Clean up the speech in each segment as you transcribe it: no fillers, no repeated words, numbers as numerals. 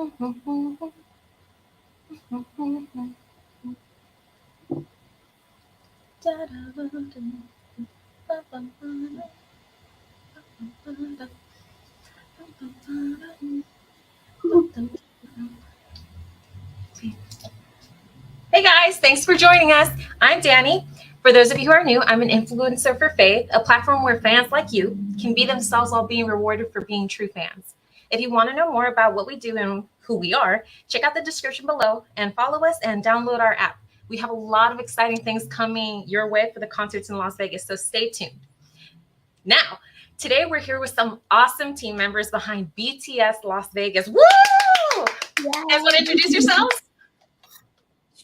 Hey guys, thanks for joining us. I'm Dani. For those of you who are new, I'm an influencer for faith, a platform where fans like you can be themselves while being rewarded for being true fans. If you want to know more about what we do and who we are, check out the description below and follow us and download our app. We have a lot of exciting things coming your way for the concerts in Las Vegas, so stay tuned. Now, today we're here with some awesome team members behind BTS Las Vegas. Woo! You guys want to introduce yourselves?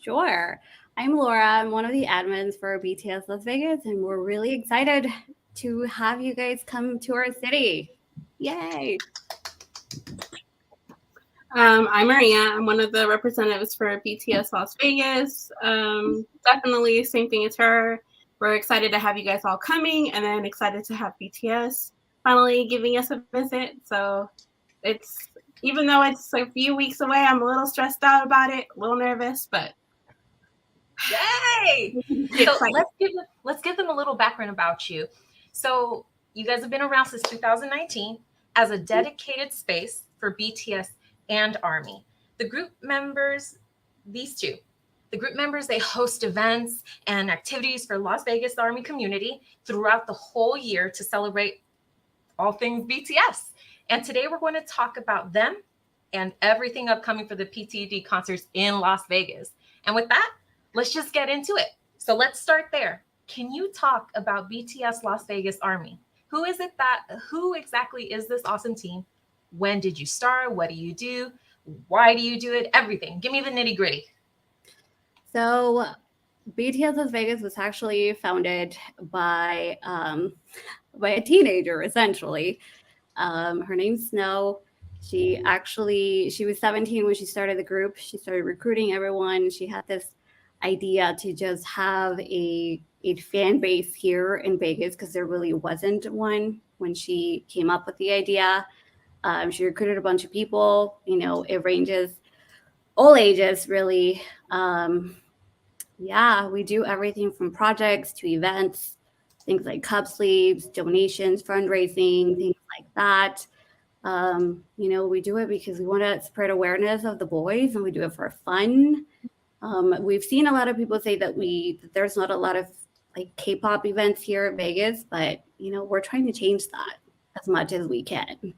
Sure. I'm Laura. I'm one of the admins for BTS Las Vegas, and we're really excited to have you guys come to our city. Yay! I'm Maria. I'm one of the representatives for BTS Las Vegas. Definitely same thing as her. We're excited to have you guys all coming, and then excited to have BTS finally giving us a visit. So it's, even though it's a few weeks away, I'm a little stressed out about it, a little nervous, but yay! So let's give them a little background about you. So you guys have been around since 2019 as a dedicated space for BTS and ARMY. The group members, they host events and activities for Las Vegas ARMY community throughout the whole year to celebrate all things BTS. And today we're going to talk about them and everything upcoming for the PTD concerts in Las Vegas. And with that, let's just get into it. So let's start there. Can you talk about BTS Las Vegas ARMY? Who exactly is this awesome team? When did you start? What do you do? Why do you do it? Everything. Give me the nitty gritty. So BTS Las Vegas was actually founded by a teenager, essentially. Her name's Snow. She was 17 when she started the group. She started recruiting everyone. She had this idea to just have a fan base here in Vegas because there really wasn't one when she came up with the idea. She recruited a bunch of people. It ranges all ages, really. We do everything from projects to events, things like cup sleeves, donations, fundraising, things like that. We do it because we want to spread awareness of the boys, and we do it for fun. We've seen a lot of people say that there's not a lot of like K-pop events here in Vegas, but we're trying to change that as much as we can.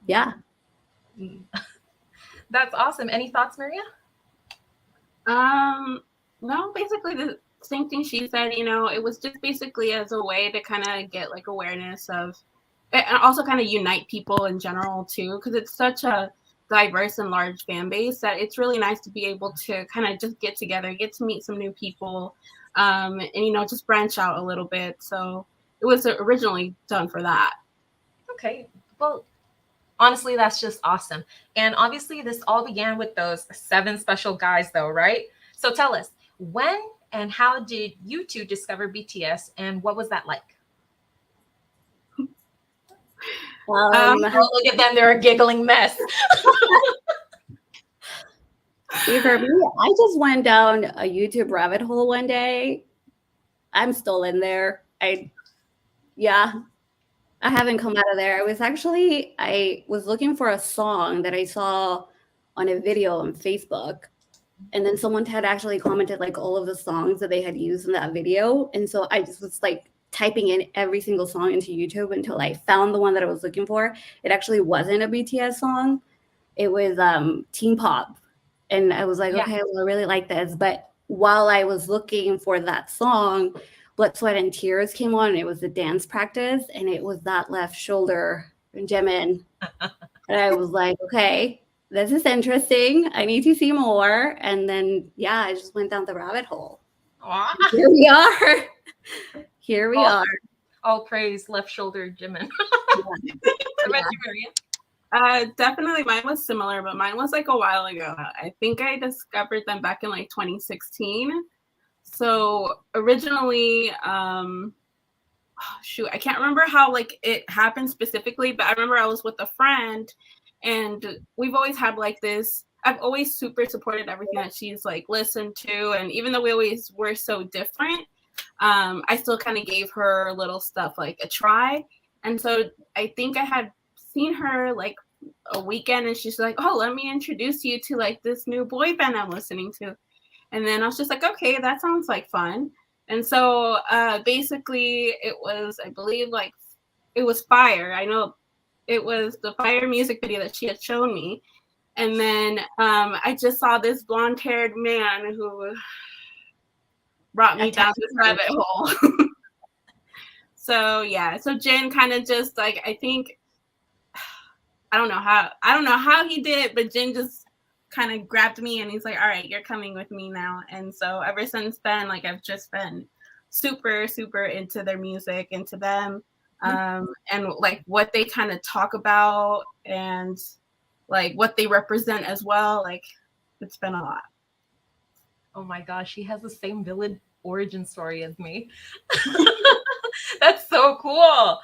Yeah. That's awesome. Any thoughts, Maria? No, basically the same thing she said. It was just basically as a way to kind of get like awareness of, and also kind of unite people in general too, because it's such a diverse and large fan base that it's really nice to be able to kind of just get together, get to meet some new people, and just branch out a little bit. So it was originally done for that. Okay, well, honestly, that's just awesome. And obviously this all began with those 7 special guys though, right? So tell us, when and how did you two discover BTS, and what was that like? Look at them, they're a giggling mess. See, for me, I just went down a YouTube rabbit hole one day. I'm still in there. I haven't come out of there. I was looking for a song that I saw on a video on Facebook, and then someone had actually commented like all of the songs that they had used in that video. And so I just was like typing in every single song into YouTube until I found the one that I was looking for. It actually wasn't a BTS song. It was Teen Pop. And I was like, okay, well, I really like this. But while I was looking for that song, Blood, Sweat, and Tears came on, and it was the dance practice, and it was that left shoulder from Jimin. And I was like, okay, this is interesting. I need to see more. And then, I just went down the rabbit hole. Here we are. Here we are. All praise left shoulder Jimin. What about you, Maria? Definitely mine was similar, but mine was like a while ago. I think I discovered them back in like 2016. So originally, I can't remember how like it happened specifically, but I remember I was with a friend And we've always had like this, I've always super supported everything that she's like listened to. And even though we always were so different, I still kind of gave her little stuff like a try. And so I think I had seen her like a weekend and she's like, oh, let me introduce you to like this new boy band I'm listening to. And then I was just like, okay, that sounds like fun. And so basically it was, I believe, like it was Fire. I know it was the Fire music video that she had shown me. And then I just saw this blonde-haired man who brought me down this rabbit hole. So yeah, so Jin kind of just like, I think, I don't know how he did it, but Jin just kind of grabbed me and he's like, all right, you're coming with me now. And so ever since then, like I've just been super, super into their music, into them, and like what they kind of talk about and like what they represent as well. Like it's been a lot. Oh my gosh, she has the same villain origin story as me. That's so cool.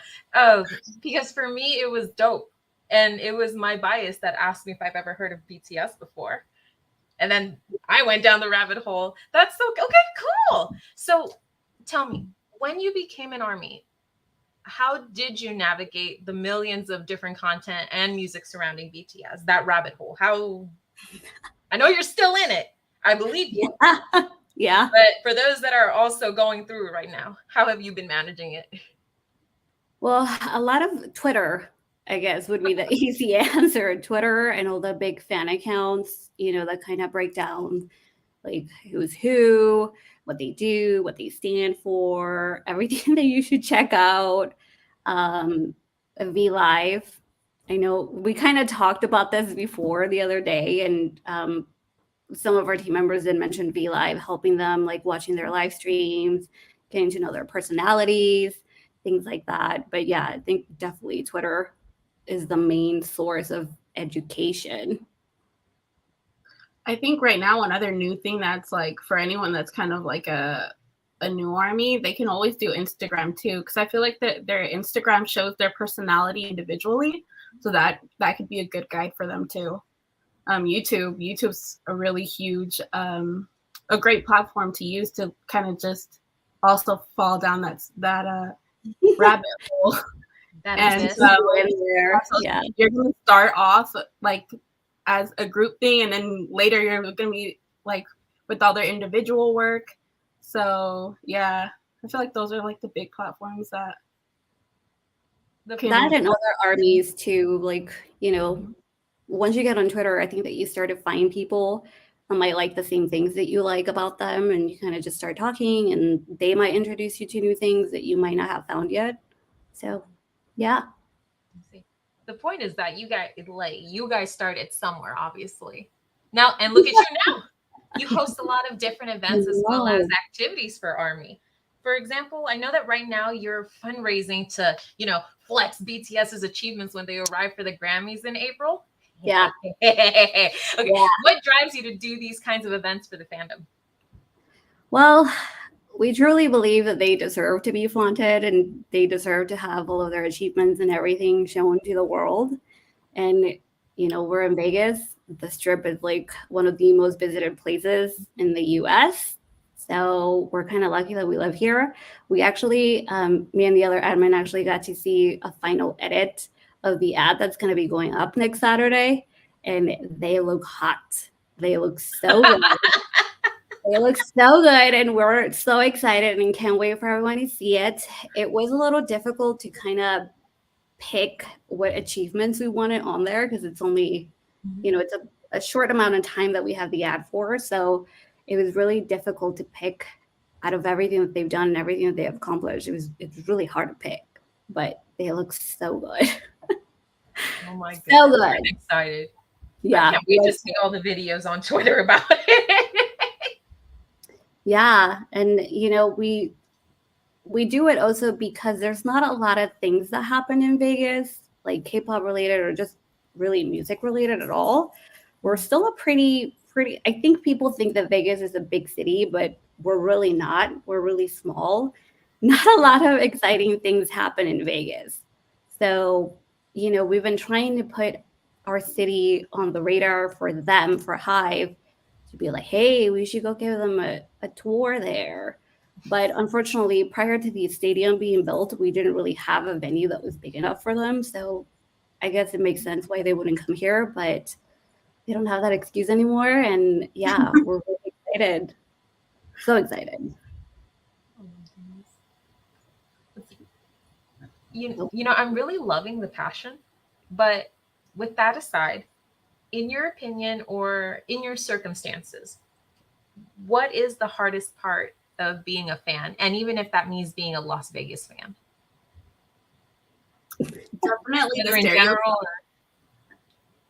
Because for me, it was dope. And it was my bias that asked me if I've ever heard of BTS before. And then I went down the rabbit hole. That's so okay, cool. So tell me, when you became an ARMY, how did you navigate the millions of different content and music surrounding BTS, that rabbit hole? How, I know you're still in it. I believe you. Yeah. But for those that are also going through it right now, how have you been managing it? Well, a lot of Twitter, I guess, would be the easy answer. Twitter and all the big fan accounts, that kind of break down like who's who, what they do, what they stand for, everything that you should check out. V Live. I know we kind of talked about this before the other day, and some of our team members did mention V Live, helping them like watching their live streams, getting to know their personalities, things like that. But yeah, I think definitely Twitter is the main source of education. I think right now another new thing that's like for anyone that's kind of like a new ARMY, they can always do Instagram too, because I feel like that their Instagram shows their personality individually, so that could be a good guide for them too. YouTube's a really huge, a great platform to use to kind of just also fall down that rabbit hole. And so you're going to start off like as a group thing, and then later you're going to be like with all their individual work. So yeah, I feel like those are like the big platforms that and other ARMYs too. Like, once you get on Twitter, I think that you start to find people that might like the same things that you like about them, and you kind of just start talking, and they might introduce you to new things that you might not have found yet. So yeah. The point is that you guys started somewhere, obviously. Now, and look at you now. You host a lot of different events as well as activities for ARMY. For example, I know that right now you're fundraising to, flex BTS's achievements when they arrive for the Grammys in April. Yeah. Okay. Yeah. What drives you to do these kinds of events for the fandom? Well, we truly believe that they deserve to be flaunted, and they deserve to have all of their achievements and everything shown to the world. And, we're in Vegas. The Strip is like one of the most visited places in the US. So we're kind of lucky that we live here. We actually, me and the other admin actually got to see a final edit of the ad that's going to be going up next Saturday. And they look hot. They look so good. They look so good, and we're so excited and can't wait for everyone to see it. It was a little difficult to kind of pick what achievements we wanted on there, because it's only, it's a short amount of time that we have the ad for. So it was really difficult to pick out of everything that they've done and everything that they have accomplished. It's really hard to pick, but they look so good. Oh my goodness. So good. I'm excited. Yeah. I can't wait to see all the videos on Twitter about it. Yeah. And, we do it also because there's not a lot of things that happen in Vegas, like K-pop related or just really music related at all. We're still a pretty, I think people think that Vegas is a big city, but we're really not. We're really small. Not a lot of exciting things happen in Vegas. So, we've been trying to put our city on the radar for them, for Hive, to be like, hey, we should go give them a tour there. But unfortunately, prior to the stadium being built, we didn't really have a venue that was big enough for them. So I guess it makes sense why they wouldn't come here, but they don't have that excuse anymore. And yeah, we're really excited. So excited. You know, I'm really loving the passion, but with that aside, in your opinion or in your circumstances, what is the hardest part of being a fan? And even if that means being a Las Vegas fan, Definitely either in general or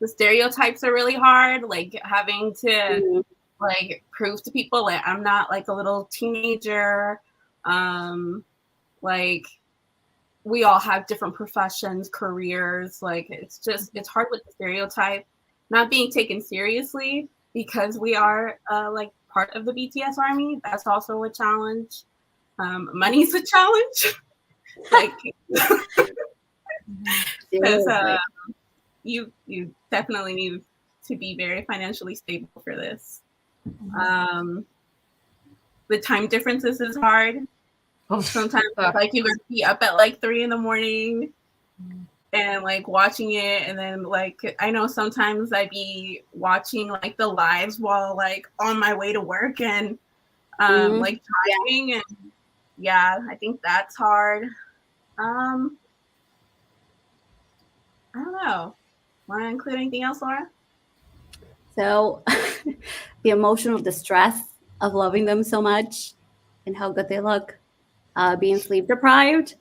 the stereotypes are really hard. Like having to Mhm. like prove to people that I'm not like a little teenager. Like we all have different professions, careers. Like it's hard with the stereotype, not being taken seriously because we are like part of the BTS army. That's also a challenge. Money's a challenge. Like because Seriously. you definitely need to be very financially stable for this. The time differences is hard. Sometimes like you would be up at like 3 a.m. and like watching it, and then like I know sometimes I'd be watching like the lives while like on my way to work and like driving, and yeah, I think that's hard. I don't know. Want to include anything else, Laura? So the emotional distress of loving them so much and how good they look, being sleep deprived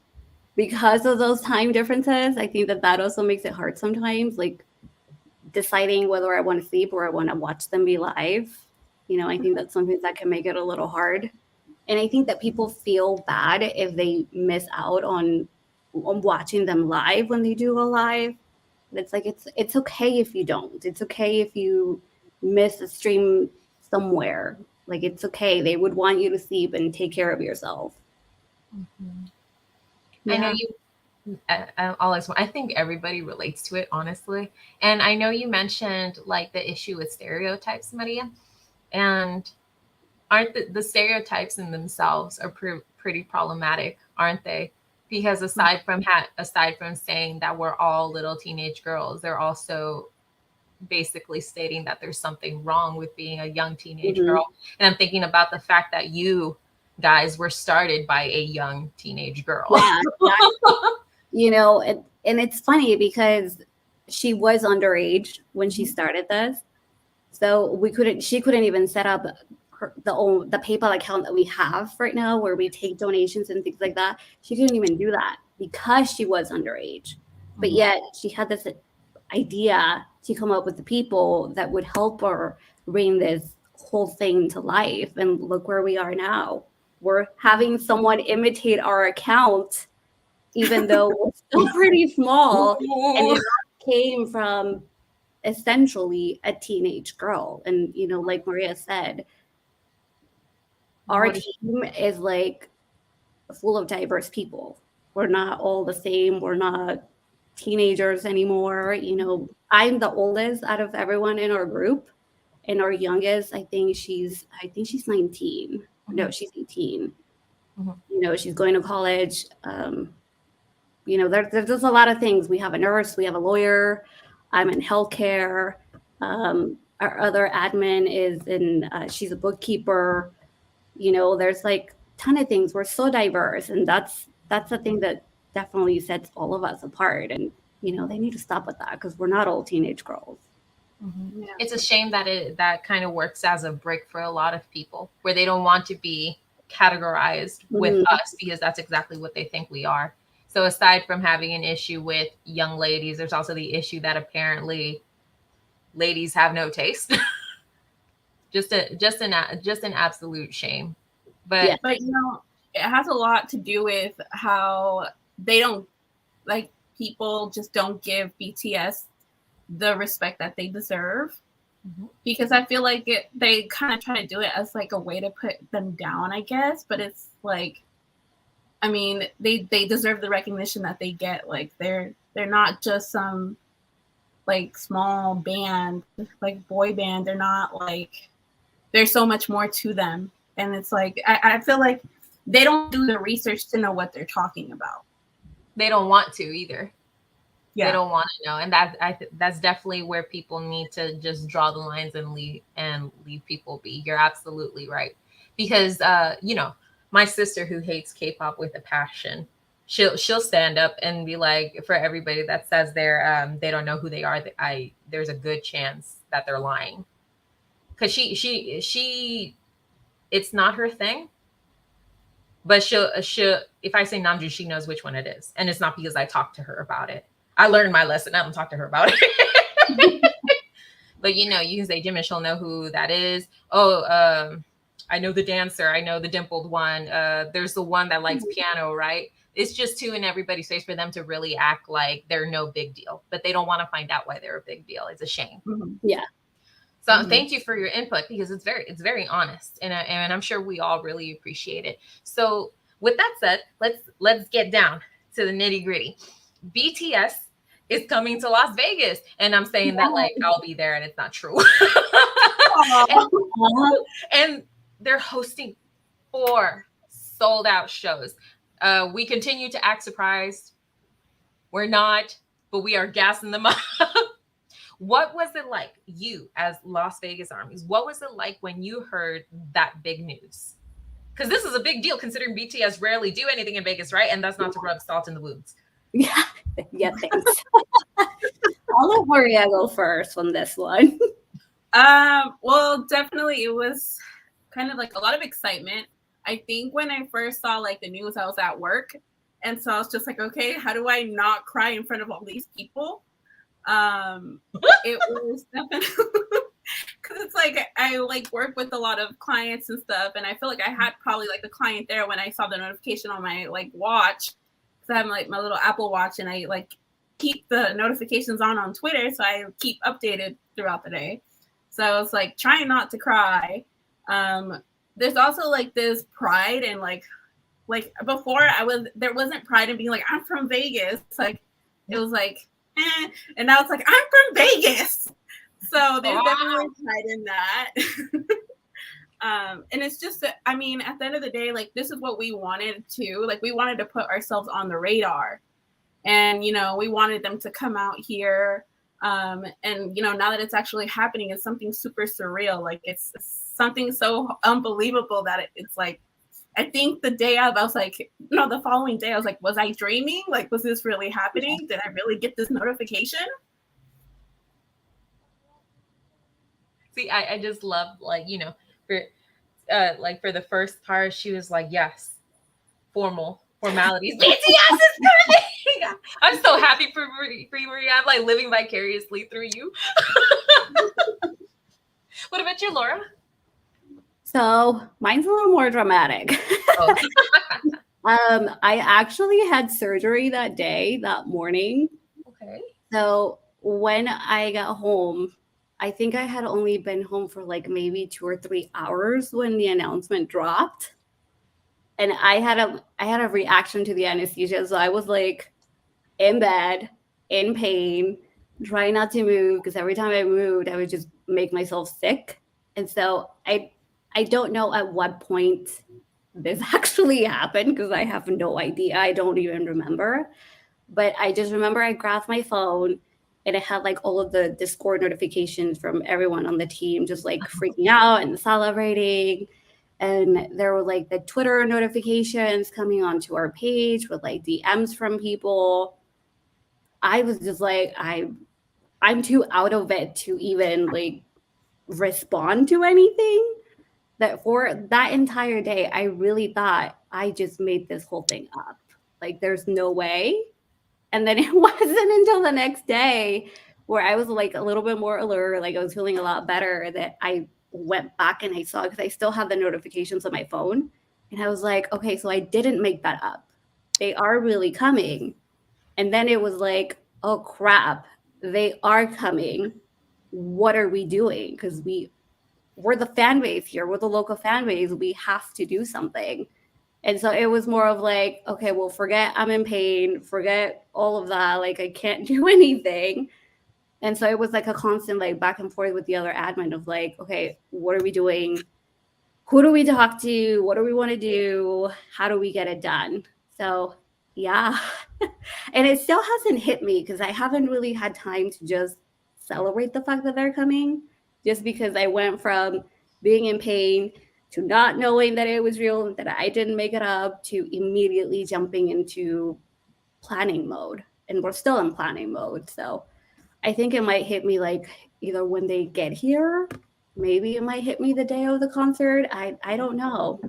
because of those time differences. I think that also makes it hard sometimes, like deciding whether I want to sleep or I want to watch them be live. You know, I think that's something that can make it a little hard. And I think that people feel bad if they miss out on watching them live when they do go live. But it's like it's okay if you don't. It's okay if you miss a stream somewhere. Like it's okay. They would want you to sleep and take care of yourself. I know you. I think everybody relates to it, honestly. And I know you mentioned like the issue with stereotypes, Maria, and aren't the stereotypes in themselves are pretty problematic, aren't they? Because aside from saying that we're all little teenage girls, they're also basically stating that there's something wrong with being a young teenage girl. And I'm thinking about the fact that you guys were started by a young teenage girl. Yeah, you know, and it's funny because she was underage when she started this, so she couldn't even set up the PayPal account that we have right now, where we take donations and things like that. She couldn't even do that because she was underage. But yet she had this idea to come up with the people that would help her bring this whole thing to life. And look where we are now. We're having someone imitate our account, even though we're still pretty small. And it came from essentially a teenage girl. And, you know, like Maria said, our team is like full of diverse people. We're not all the same. We're not teenagers anymore. You know, I'm the oldest out of everyone in our group, and our youngest, I think she's 19. No, she's 18. You know, she's going to college. You know, there's just a lot of things. We have a nurse, we have a lawyer. I'm in healthcare. Our other admin is she's a bookkeeper. You know, there's like a ton of things. We're so diverse, and that's the thing that definitely sets all of us apart. And you know, they need to stop with that because we're not all teenage girls. Yeah. It's a shame that that kind of works as a brick for a lot of people, where they don't want to be categorized with us because that's exactly what they think we are. So aside from having an issue with young ladies, there's also the issue that apparently ladies have no taste. just an absolute shame. But you know, it has a lot to do with how they don't, like, people just don't give BTS the respect that they deserve. Because I feel like they kind of try to do it as like a way to put them down, I guess. But it's like, I mean, they deserve the recognition that they get. Like they're not just some like small band, like boy band. They're not like, there's so much more to them. And it's like, I feel like they don't do the research to know what they're talking about. They don't want to either. Yeah. They don't want to know. And that's definitely where people need to just draw the lines and leave people be. You're absolutely right. Because, you know, my sister who hates K-pop with a passion, she'll stand up and be like, for everybody that says they don't know who they are, there's a good chance that they're lying. Because she it's not her thing. But she'll if I say Namjoon, she knows which one it is. And it's not because I talked to her about it. I learned my lesson. I don't talk to her about it. But you know, you can say Jim and she'll know who that is. Oh, I know the dancer. I know the dimpled one. There's the one that likes piano, right? It's just too in everybody's face for them to really act like they're no big deal. But they don't want to find out why they're a big deal. It's a shame. Yeah. So thank you for your input, because it's very honest, and I'm sure we all really appreciate it. So with that said, let's get down to the nitty gritty. BTS is coming to Las Vegas, and I'm saying that like I'll be there, and it's not true. and they're hosting 4 sold out shows. We continue to act surprised. We're not, but we are gassing them up. What was it like, you as Las Vegas Armies? What was it like when you heard that big news? Because this is a big deal considering BTS rarely do anything in Vegas, right? And that's not to rub salt in the wounds. Yeah, thanks. I'll let Maria go first on this one. Well, definitely it was kind of like a lot of excitement. I think when I first saw like the news, I was at work. And so I was just like, okay, how do I not cry in front of all these people? It was definitely because it's like I like work with a lot of clients and stuff, and I feel like I had probably like a client there when I saw the notification on my like watch, because I have like my little Apple Watch and I like keep the notifications on Twitter, so I keep updated throughout the day. So I was like trying not to cry. There's also like this pride and like before there wasn't pride in being like I'm from Vegas. Like it was like and now it's like I'm from Vegas, so there's definitely pride in that. And it's just that, I mean, at the end of the day, like this is what we wanted to, like we wanted to put ourselves on the radar, and you know we wanted them to come out here, and you know now that it's actually happening, it's something super surreal. Like it's something so unbelievable that it's like, I think the day of, I was like, no, the following day, I was like, was I dreaming? Like, was this really happening? Did I really get this notification? See, I just love, like, you know, for the first part, she was like, yes, formalities. BTS is coming. I'm so happy for Maria. I'm like living vicariously through you. What about you, Laura? So mine's a little more dramatic. Oh. I actually had surgery that morning. Okay. So when I got home, I think I had only been home for like maybe 2 or 3 hours when the announcement dropped. And I had a reaction to the anesthesia. So I was like in bed, in pain, trying not to move, because every time I moved, I would just make myself sick. And so I don't know at what point this actually happened, because I have no idea. I don't even remember. But I just remember I grabbed my phone and it had like all of the Discord notifications from everyone on the team just like freaking out and celebrating. And there were like the Twitter notifications coming onto our page with like DMs from people. I was just like, I'm too out of it to even like respond to anything. That for that entire day, I really thought I just made this whole thing up. Like, there's no way. And then it wasn't until the next day where I was like a little bit more alert, like I was feeling a lot better, that I went back and I saw, because I still have the notifications on my phone. And I was like, okay, so I didn't make that up. They are really coming. And then it was like, oh crap, they are coming. What are we doing? Because we're the fan base here. We're the local fan base. We have to do something. And so it was more of like, okay, well, forget I'm in pain. Forget all of that. Like, I can't do anything. And so it was like a constant like back and forth with the other admin of like, okay, what are we doing? Who do we talk to? What do we want to do? How do we get it done? So yeah. And it still hasn't hit me because I haven't really had time to just celebrate the fact that they're coming, just because I went from being in pain to not knowing that it was real, that I didn't make it up, to immediately jumping into planning mode. And we're still in planning mode. So I think it might hit me like either when they get here, maybe it might hit me the day of the concert. I don't know.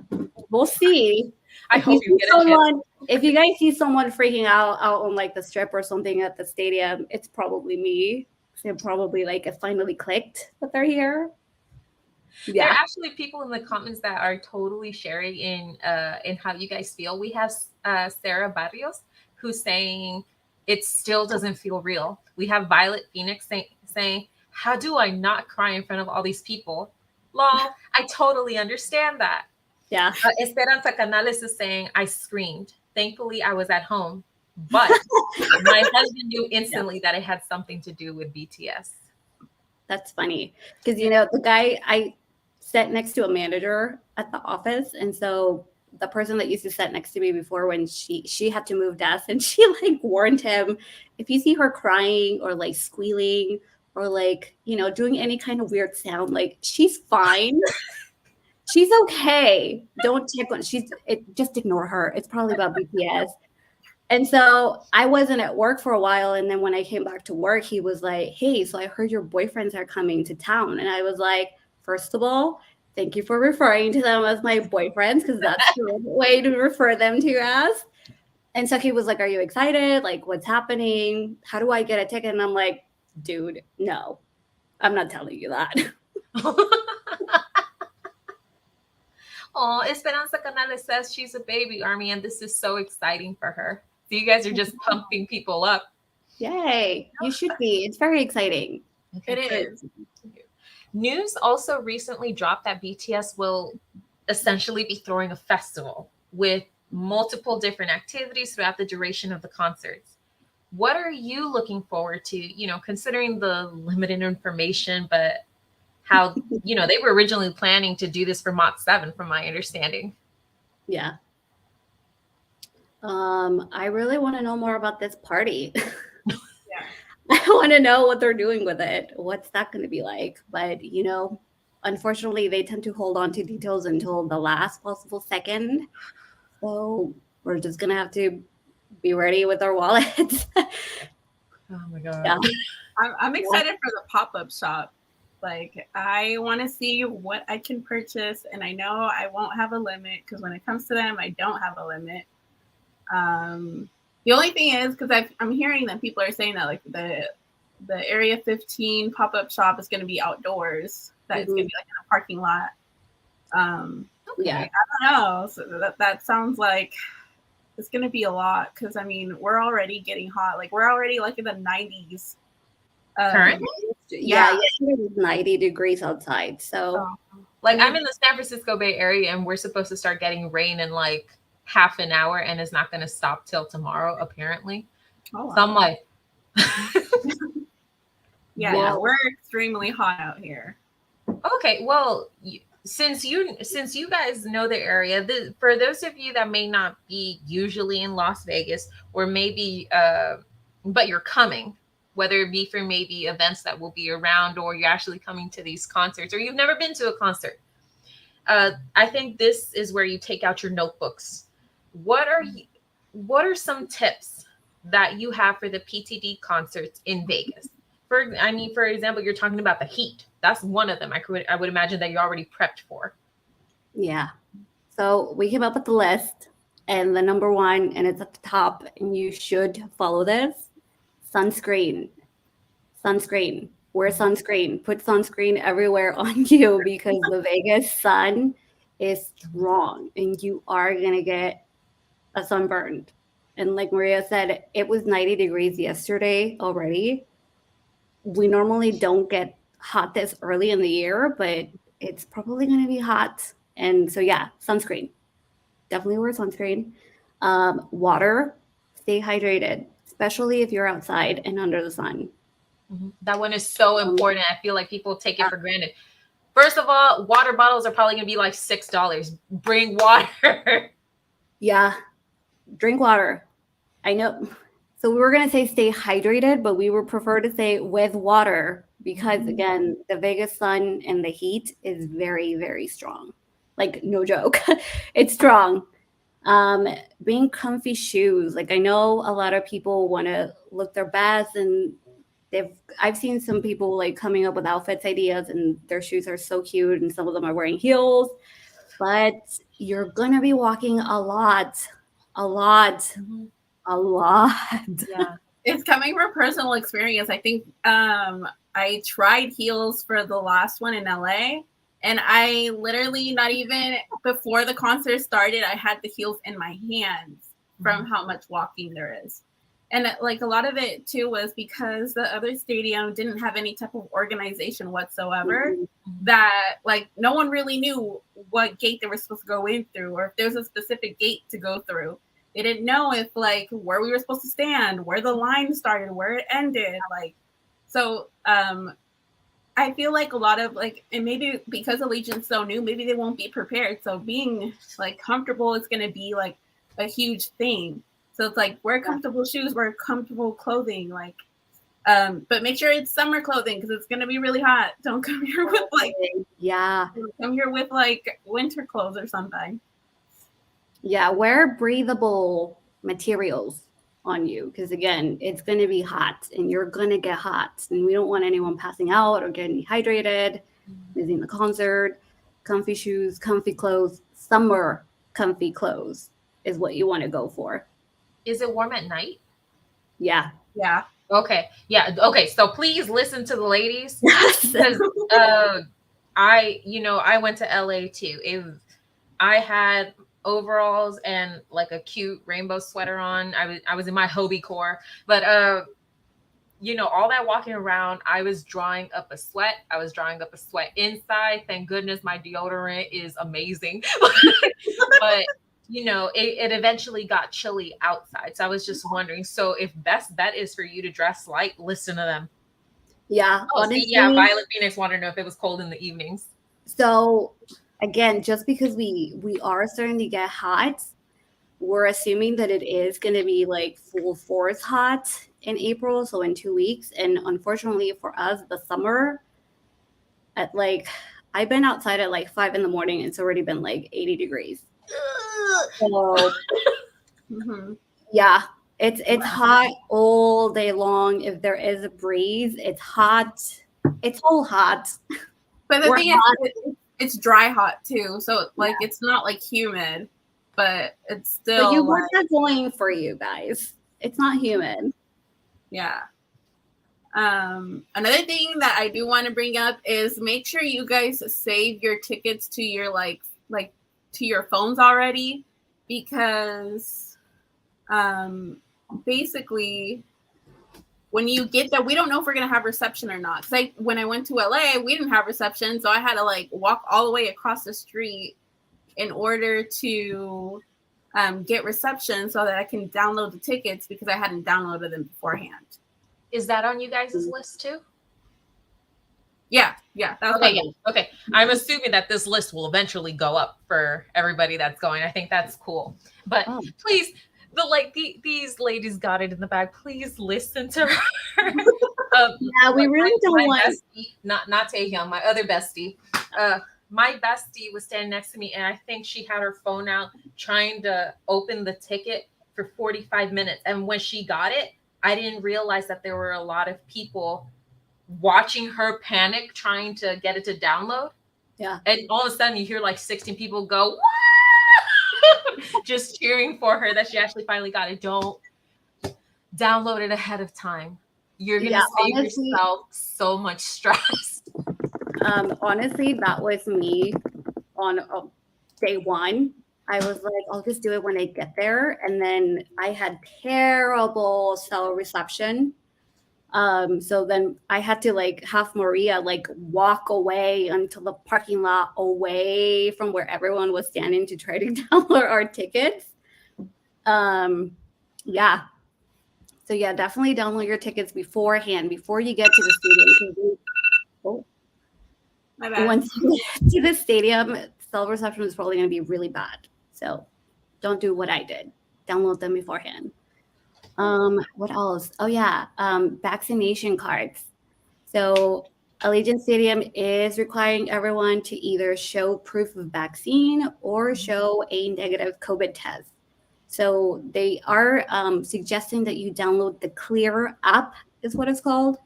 We'll see. I If hope you get a chance. if you guys see someone freaking out on like the strip or something at the stadium, it's probably me. It probably like it finally clicked that they're here. There are Yeah. actually people in the comments that are totally sharing in how you guys feel. We have Sarah Barrios who's saying it still doesn't feel real. We have Violet Phoenix saying, how do I not cry in front of all these people? Lol, I totally understand that. Yeah. Esperanza Canales is saying, I screamed. Thankfully, I was at home, but my husband knew instantly that it had something to do with BTS. That's funny because the guy I sat next to a manager at the office, and so the person that used to sit next to me before, when she had to move desks, and she like warned him, if you see her crying or like squealing or like doing any kind of weird sound, like she's fine. She's okay. Don't check on. Just ignore her. It's probably about BTS. And so I wasn't at work for a while. And then when I came back to work, he was like, hey, so I heard your boyfriends are coming to town. And I was like, first of all, thank you for referring to them as my boyfriends, because that's the way to refer them to as. And so he was like, are you excited? Like, what's happening? How do I get a ticket? And I'm like, dude, no, I'm not telling you that. Oh, Esperanza Canales says she's a baby, Army, and this is so exciting for her. So you guys are just pumping people up. Yay. You should be. It's very exciting. It is. News also recently dropped that BTS will essentially be throwing a festival with multiple different activities throughout the duration of the concerts. What are you looking forward to, considering the limited information, but how, they were originally planning to do this for Mach 7, from my understanding. Yeah. I really want to know more about this party. Yeah. I want to know what they're doing with it. What's that going to be like? But, unfortunately, they tend to hold on to details until the last possible second. So we're just going to have to be ready with our wallets. Oh, my God. Yeah. I'm excited for the pop-up shop. Like, I want to see what I can purchase, and I know I won't have a limit because when it comes to them, I don't have a limit. The only thing is, because I'm hearing that people are saying that like the Area 15 pop-up shop is going to be outdoors. That it's going to be like in a parking lot. Yeah, I don't know. So that sounds like it's going to be a lot because we're already getting hot. Like we're already like in the 90s. Currently? Yeah, yesterday was 90 degrees outside. So, like, I'm in the San Francisco Bay Area, and we're supposed to start getting rain in like half an hour, and it's not going to stop till tomorrow, apparently. Oh, wow. So I'm like, yeah, we're extremely hot out here. Okay, well, since you guys know the area, for those of you that may not be usually in Las Vegas, or maybe, but you're coming, whether it be for maybe events that will be around, or you're actually coming to these concerts, or you've never been to a concert, I think this is where you take out your notebooks. What are some tips that you have for the PTD concerts in Vegas? For example, you're talking about the heat. That's one of them. I would imagine that you're already prepped for. Yeah. So we came up with the list, and the number one, and it's at the top, and you should follow this: sunscreen. Sunscreen. Wear sunscreen. Put sunscreen everywhere on you, because the Vegas sun is strong, and you are gonna get a sunburn. And like Maria said, it was 90 degrees yesterday already. We normally don't get hot this early in the year, but it's probably going to be hot. And so, yeah, sunscreen. Definitely wear sunscreen. Water. Stay hydrated, especially if you're outside and under the sun. That one is so important. I feel like people take it for granted. First of all, water bottles are probably gonna be like $6. Bring water. Yeah, drink water. I know. So we were gonna say stay hydrated, but we would prefer to say with water because again, the Vegas sun and the heat is very, very strong. Like no joke, it's strong. Being comfy shoes. Like I know a lot of people want to look their best, and I've seen some people like coming up with outfits ideas, and their shoes are so cute, and some of them are wearing heels. But you're gonna be walking a lot, a lot. A lot. Yeah. It's coming from personal experience. I think I tried heels for the last one in LA, and I literally, not even before the concert started, I had the heels in my hands from how much walking there is. And like a lot of it too was because the other stadium didn't have any type of organization whatsoever, that like no one really knew what gate they were supposed to go in through, or if there's a specific gate to go through. They didn't know if like where we were supposed to stand, where the line started, where it ended. Like, so I feel like a lot of like, and maybe because Allegiant's so new, maybe they won't be prepared. So being like comfortable is going to be like a huge thing. So it's like wear comfortable shoes, wear comfortable clothing, like, but make sure it's summer clothing because it's going to be really hot. Don't come here with like, come here with like winter clothes or something. Yeah, wear breathable materials on you because again, it's going to be hot and you're going to get hot, and we don't want anyone passing out or getting dehydrated, missing the concert. Comfy shoes, comfy clothes, summer comfy clothes is what you want to go for. Is it warm at night? Yeah. Yeah. Okay. Yeah. Okay. So please listen to the ladies because I went to LA too. I had overalls and like a cute rainbow sweater on. I was in my Hobie core, but all that walking around, I was drawing up a sweat. I was drawing up a sweat inside. Thank goodness my deodorant is amazing. But it eventually got chilly outside. So I was just wondering, so if best bet is for you to dress light, listen to them. Yeah. Honestly, Violet Phoenix wanted to know if it was cold in the evenings. So again, just because we are starting to get hot, we're assuming that it is going to be like full force hot in April, so in 2 weeks. And unfortunately for us, the summer at like I've been outside at like 5 a.m. and it's already been like 80 degrees. So yeah, it's hot all day long. If there is a breeze, it's hot. It's all hot. But the thing is, it's dry hot too, so like it's not like humid, but it's still. But you want that going for you guys. It's not humid. Yeah. Another thing that I do want to bring up is make sure you guys save your tickets to your like to your phones already, because basically when you get there, we don't know if we're gonna have reception or not. Because when I went to LA, we didn't have reception, so I had to like walk all the way across the street in order to get reception so that I can download the tickets because I hadn't downloaded them beforehand. Is that on you guys' list too? Yeah. Okay. I'm assuming that this list will eventually go up for everybody that's going. I think that's cool. But please, these ladies got it in the bag. Please listen to her. We really don't want bestie, not Taehyung, my other bestie. My bestie was standing next to me, and I think she had her phone out trying to open the ticket for 45 minutes. And when she got it, I didn't realize that there were a lot of people watching her panic trying to get it to download. Yeah. And all of a sudden you hear like 16 people go, just cheering for her that she actually finally got it. Don't download it ahead of time. You're going to save yourself so much stress. Honestly, that was me on day one. I was like, I'll just do it when I get there. And then I had terrible cell reception. So then I had to like have Maria like walk away until the parking lot away from where everyone was standing to try to download our tickets. Yeah. So yeah, definitely download your tickets beforehand, before you get to the stadium. Oh, My bad. once you get to the stadium, cell reception is probably going to be really bad. So don't do what I did. Download them beforehand. What else? Oh yeah, vaccination cards. So Allegiant Stadium is requiring everyone to either show proof of vaccine or show a negative COVID test. So they are suggesting that you download the Clear app, is what it's called.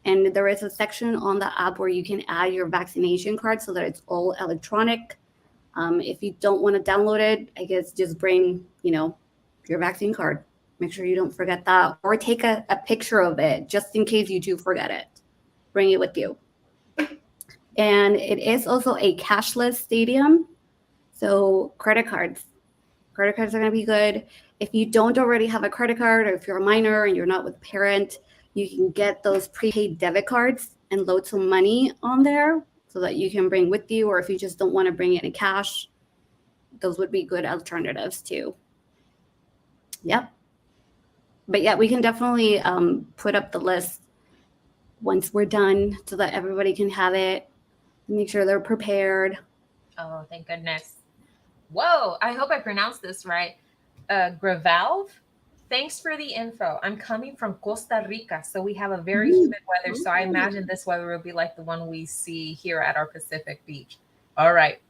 And there is a section on the app where you can add your vaccination card so that it's all electronic. If you don't want to download it, I guess just bring, your vaccine card. Make sure you don't forget that, or take a picture of it just in case you do forget it. Bring it with you. And it is also a cashless stadium. So credit cards are going to be good. If you don't already have a credit card, or if you're a minor and you're not with a parent, you can get those prepaid debit cards and load some money on there so that you can bring with you. Or if you just don't want to bring any cash, those would be good alternatives too. Yep. But yeah, we can definitely put up the list once we're done so that everybody can have it. Make sure they're prepared. Oh, thank goodness. Whoa, I hope I pronounced this right. Gravalve, thanks for the info. I'm coming from Costa Rica, so we have a very humid weather. So I imagine this weather will be like the one we see here at our Pacific beach. All right.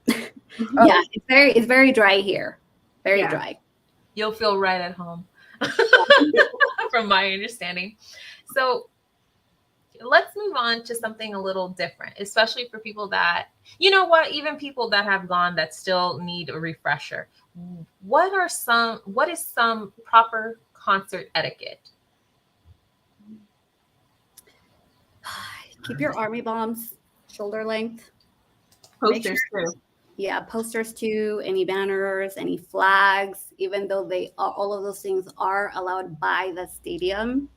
Yeah, it's very dry here. Very dry. You'll feel right at home, from my understanding. So let's move on to something a little different, especially for people that, even people that have gone that still need a refresher. What is some proper concert etiquette? Keep your army bombs shoulder length. Posters too. Yeah, posters too, any banners, any flags, even though all of those things are allowed by the stadium.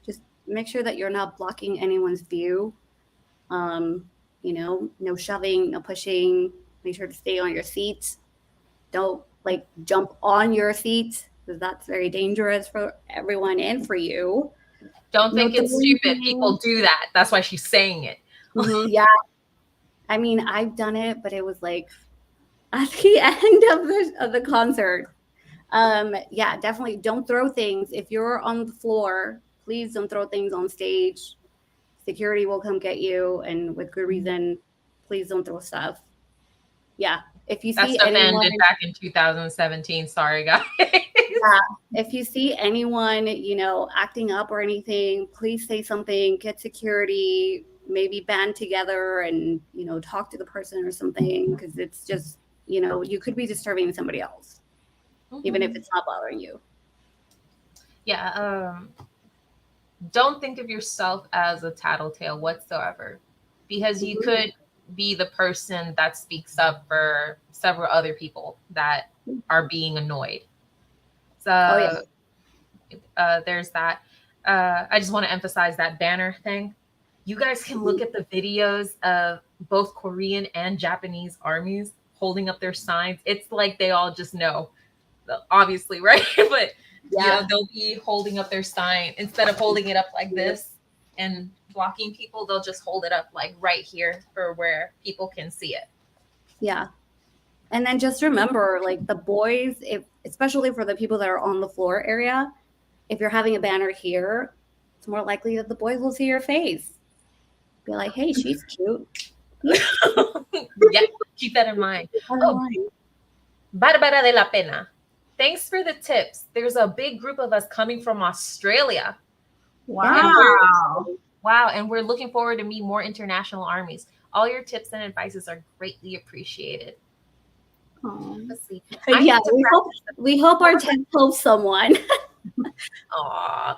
Just make sure that you're not blocking anyone's view. No shoving, no pushing. Make sure to stay on your seat. Don't jump on your seat, because that's very dangerous for everyone and for you. Don't think it's stupid. People do that. That's why she's saying it. Mm-hmm. Yeah. I mean, I've done it, but it was like at the end of the concert. Yeah, definitely don't throw things. If you're on the floor, please don't throw things on stage. Security will come get you, and with good reason. Please don't throw stuff. Yeah. If you see anyone ended back in 2017, sorry guys. Yeah. If you see anyone, acting up or anything, please say something, get security, maybe band together and, talk to the person or something, because it's just, you could be disturbing somebody else, even if it's not bothering you. Yeah. Don't think of yourself as a tattletale whatsoever, because you could be the person that speaks up for several other people that are being annoyed. So there's that. I just want to emphasize that banner thing. You guys can look at the videos of both Korean and Japanese armies holding up their signs. It's like they all just know, obviously, right? But they'll be holding up their sign. Instead of holding it up like this and blocking people, they'll just hold it up like right here for where people can see it. Yeah. And then just remember, the boys, especially for the people that are on the floor area, if you're having a banner here, it's more likely that the boys will see your face. Be like, hey, she's cute. Yeah, keep that in mind. Barbara de la Pena, thanks for the tips. There's a big group of us coming from Australia. Wow. And we're looking forward to meet more international armies. All your tips and advices are greatly appreciated. Let's see. Yeah, we hope our tips help someone. Aw.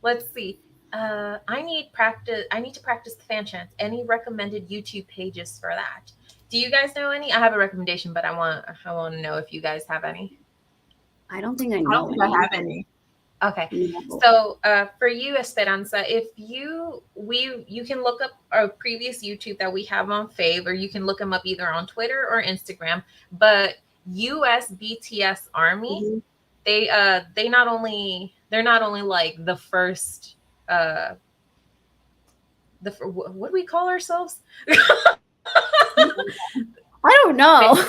Let's see. I need to practice the fan chants. Any recommended YouTube pages for that? Do you guys know any? I have a recommendation, but I want to know if you guys have any. I don't think I know. I don't think I have any. Okay. So for you, Esperanza, if you can look up our previous YouTube that we have on Fave, or you can look them up either on Twitter or Instagram. But US BTS Army, they're not only like the first what do we call ourselves? I don't know.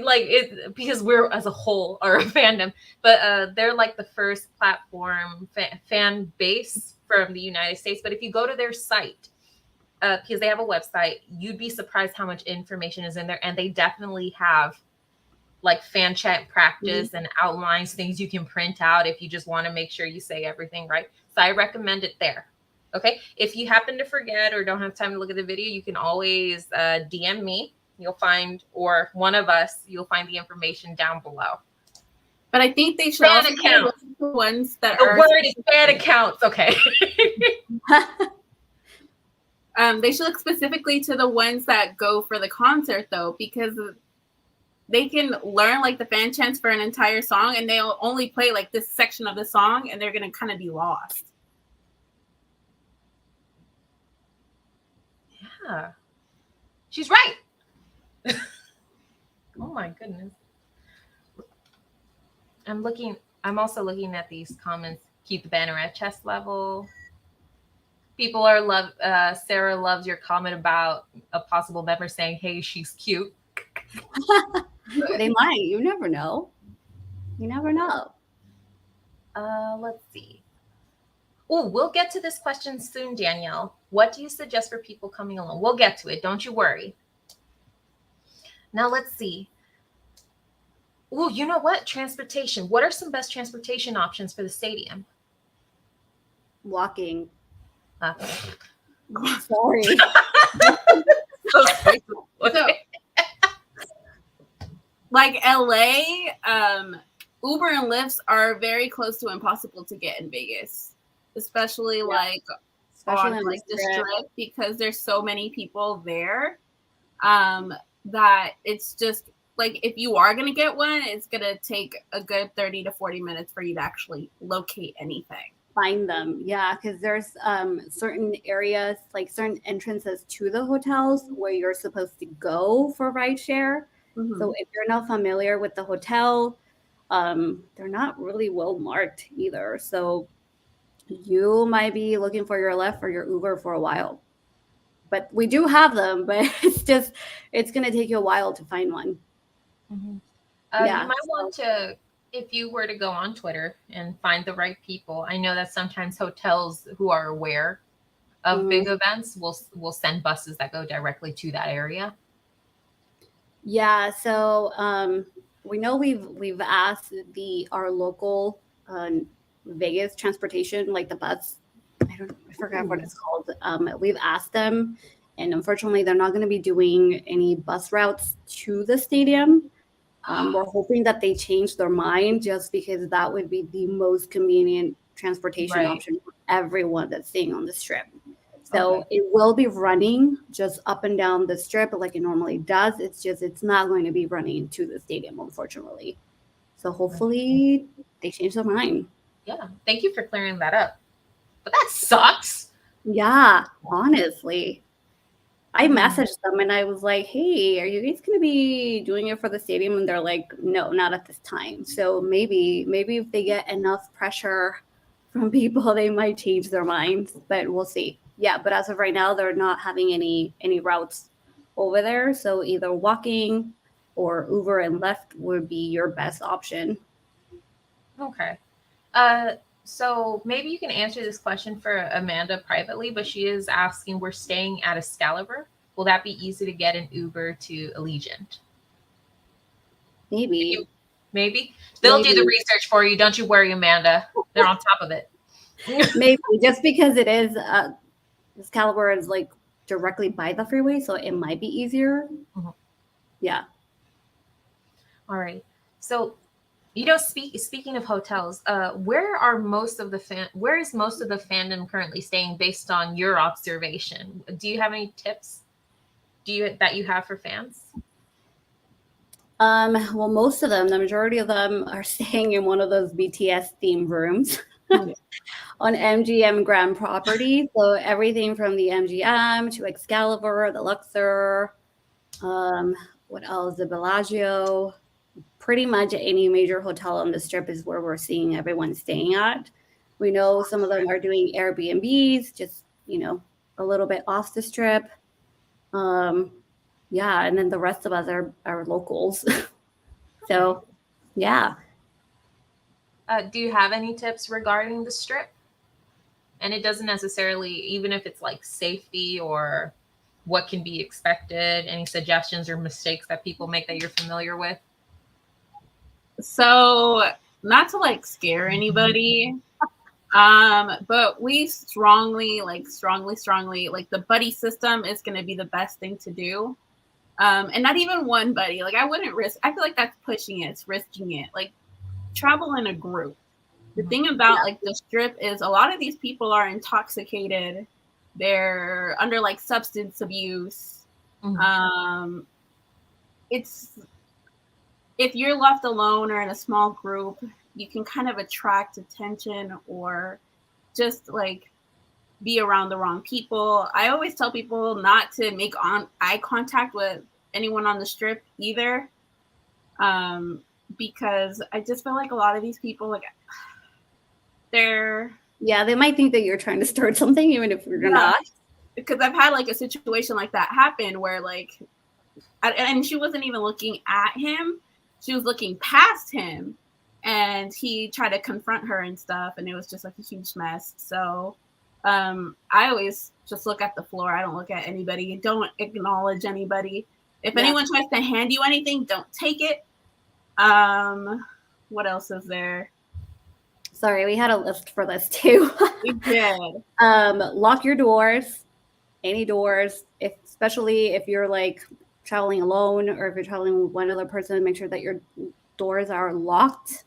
like it, because we're as a whole are a fandom, but they're like the first platform fan base from the United States. But if you go to their site, because they have a website, you'd be surprised how much information is in there, and they definitely have like fan chat practice and outlines, things you can print out if you just want to make sure you say everything right. So I recommend it there. Okay, if you happen to forget or don't have time to look at the video, you can always DM me. You'll find, or one of us, you'll find the information down below. But I think they should Fan also account. the ones that The are word is fan accounts. Okay. They should look specifically to the ones that go for the concert, though, because they can learn like the fan chants for an entire song, and they'll only play like this section of the song, and they're gonna kind of be lost. Yeah, she's right. Oh my goodness. I'm also looking at these comments. Keep the banner at chest level. People are Sarah loves your comment about a possible member saying, hey, she's cute. They might. You never know. You never know. Let's see. Oh, we'll get to this question soon, Danielle. What do you suggest for people coming along? We'll get to it. Don't you worry. Now let's see. Oh, you know what? Transportation. What are some best transportation options for the stadium? Walking. Okay. Sorry. So, like LA, Uber and Lyfts are very close to impossible to get in Vegas, especially like Especially on like the strip, because there's so many people there that it's just like if you are gonna get one, it's gonna take a good 30 to 40 minutes for you to actually locate anything. Find them, yeah, because there's certain areas, like certain entrances to the hotels where you're supposed to go for rideshare. So if you're not familiar with the hotel, they're not really well marked either. So you might be looking for your Lyft or your Uber for a while. But we do have them, but it's going to take you a while to find one. Yeah. You might want to, if you were to go on Twitter and find the right people. I know that sometimes hotels who are aware of big events will send buses that go directly to that area. Yeah, so we know we've asked our local Vegas transportation, like the bus. I forgot what it's called. We've asked them, and unfortunately, they're not going to be doing any bus routes to the stadium. We're hoping that they change their mind, just because that would be the most convenient transportation option for everyone that's staying on the strip. So it will be running just up and down the strip like it normally does. It's not going to be running to the stadium, unfortunately. So hopefully they change their mind. Yeah. Thank you for clearing that up. But that sucks. Yeah, honestly. I messaged them and I was like, hey, are you guys going to be doing it for the stadium? And they're like, no, not at this time. So maybe if they get enough pressure from people, they might change their minds, but we'll see. Yeah, but as of right now, they're not having any routes over there. So either walking or Uber and Lyft would be your best option. Okay. So maybe you can answer this question for Amanda privately, but she is asking, we're staying at Excalibur. Will that be easy to get an Uber to Allegiant? Maybe. They'll do the research for you. Don't you worry, Amanda. They're on top of it. Maybe just because it is Excalibur is like directly by the freeway, so it might be easier. Yeah. All right. So, speaking of hotels, where is most of the fandom currently staying based on your observation? Do you have any tips that you have for fans? Well, most of them, the majority of them are staying in one of those BTS themed rooms on MGM Grand property. So everything from the MGM to Excalibur, the Luxor, what else? The Bellagio, pretty much any major hotel on the strip is where we're seeing everyone staying at. We know some of them are doing Airbnbs, just, a little bit off the strip. Yeah, and then the rest of us are locals. So, yeah. Do you have any tips regarding the strip? And it doesn't necessarily, even if it's like safety or what can be expected, any suggestions or mistakes that people make that you're familiar with? So, not to like scare anybody, but we strongly, like the buddy system is going to be the best thing to do. And not even one buddy. Like I wouldn't risk. I feel like that's pushing it. It's risking it. Like travel in a group. The thing about like the strip is a lot of these people are intoxicated. They're under like substance abuse. It's if you're left alone or in a small group, you can kind of attract attention or just like be around the wrong people. I always tell people not to make eye contact with anyone on the strip either. Because I just feel like a lot of these people, like they might think that you're trying to start something, even if you're not. Because I've had like a situation like that happen where like, and she wasn't even looking at him. She was looking past him and he tried to confront her and stuff. And it was just like a huge mess. So I always just look at the floor. I don't look at anybody. Don't acknowledge anybody. If anyone tries to hand you anything, don't take it. What else is there? Sorry, we had a list for this too. We did. Lock your doors, any doors, especially if you're like traveling alone or if you're traveling with one other person, make sure that your doors are locked.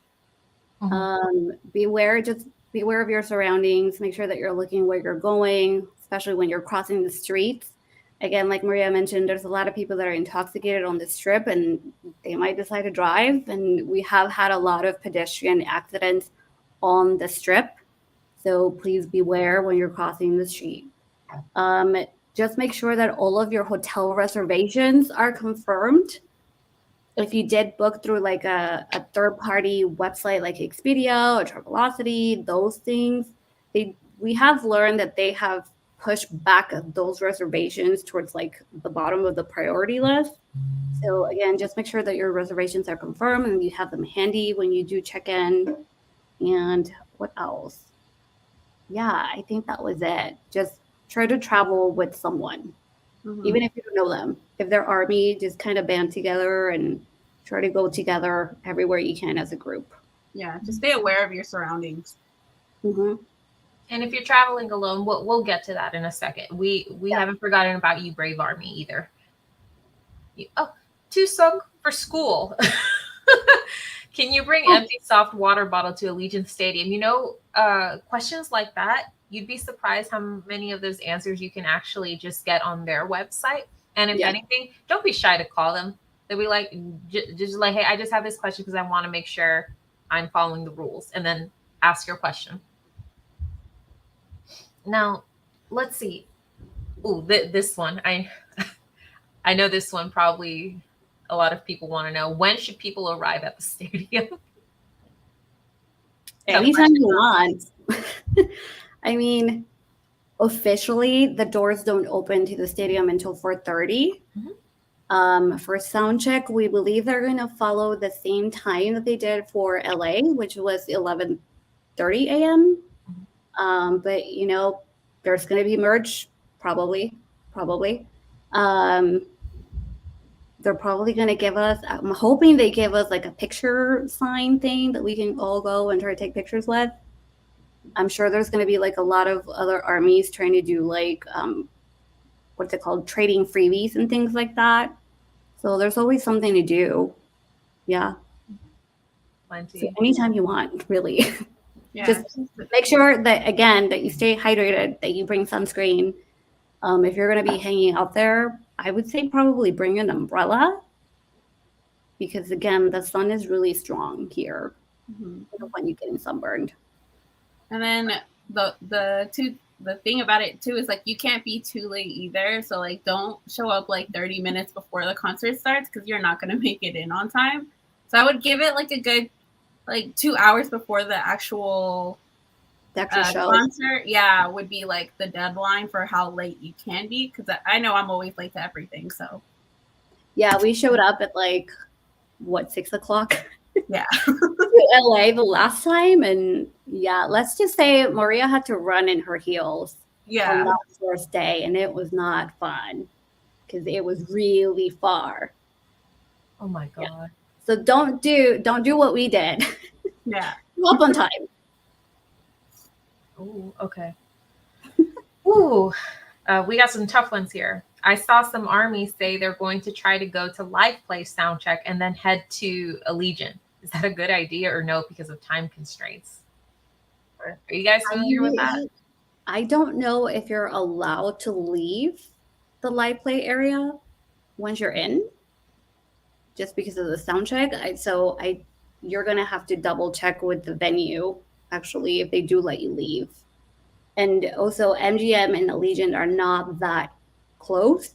Beware of your surroundings. Make sure that you're looking where you're going, especially when you're crossing the streets. Again, like Maria mentioned, there's a lot of people that are intoxicated on the strip and they might decide to drive. And we have had a lot of pedestrian accidents on the strip. So please beware when you're crossing the street. Just make sure that all of your hotel reservations are confirmed. If you did book through like a third-party website like Expedia or Travelocity, those things, we have learned that they have pushed back those reservations towards like the bottom of the priority list. So again, just make sure that your reservations are confirmed and you have them handy when you do check in. And what else? Yeah, I think that was it. Just try to travel with someone, even if you don't know them. If they're Army, just kind of band together and try to go together everywhere you can as a group. Yeah, just stay aware of your surroundings. And if you're traveling alone, we'll get to that in a second. We haven't forgotten about you, Brave Army, either. Too sung for school. Can you bring empty soft water bottle to Allegiant Stadium? Questions like that, you'd be surprised how many of those answers you can actually just get on their website. And if anything, don't be shy to call them. They'll be like, just like, hey, I just have this question because I want to make sure I'm following the rules. And then ask your question. Now, let's see. Ooh, this one. I know this one probably a lot of people want to know. When should people arrive at the stadium? Anytime you want. I mean, officially, the doors don't open to the stadium until 4:30. For sound check, we believe they're going to follow the same time that they did for LA, which was 11:30 a.m. But there's going to be merch, probably. They're probably going to give us, I'm hoping they give us like a picture sign thing that we can all go and try to take pictures with. I'm sure there's going to be like a lot of other armies trying to do like, what's it called? Trading freebies and things like that. So there's always something to do. Yeah. Plenty. So anytime you want, really. Yeah. Just make sure that, again, that you stay hydrated, that you bring sunscreen. If you're going to be hanging out there, I would say probably bring an umbrella because, again, the sun is really strong here. You don't want you getting sunburned. And then the thing about it too is like you can't be too late either. So like don't show up like 30 minutes before the concert starts because you're not going to make it in on time. So I would give it like a good 2 hours before the actual show. concert. Would be like the deadline for how late you can be, because I know I'm always late to everything. So yeah, we showed up at 6:00. Yeah. To LA the last time, and let's just say Maria had to run in her heels on that first day, and it was not fun because it was really far. Oh my god. So don't do what we did. Yeah. Show up on time. Ooh, okay. Ooh, we got some tough ones here. I saw some armies say they're going to try to go to Live Play soundcheck and then head to Allegiant. Is that a good idea or no because of time constraints? Are you guys familiar with that? I don't know if you're allowed to leave the Live Play area once you're in, just because of the sound check. You're gonna have to double check with the venue actually if they do let you leave. And also MGM and Allegiant are not that close.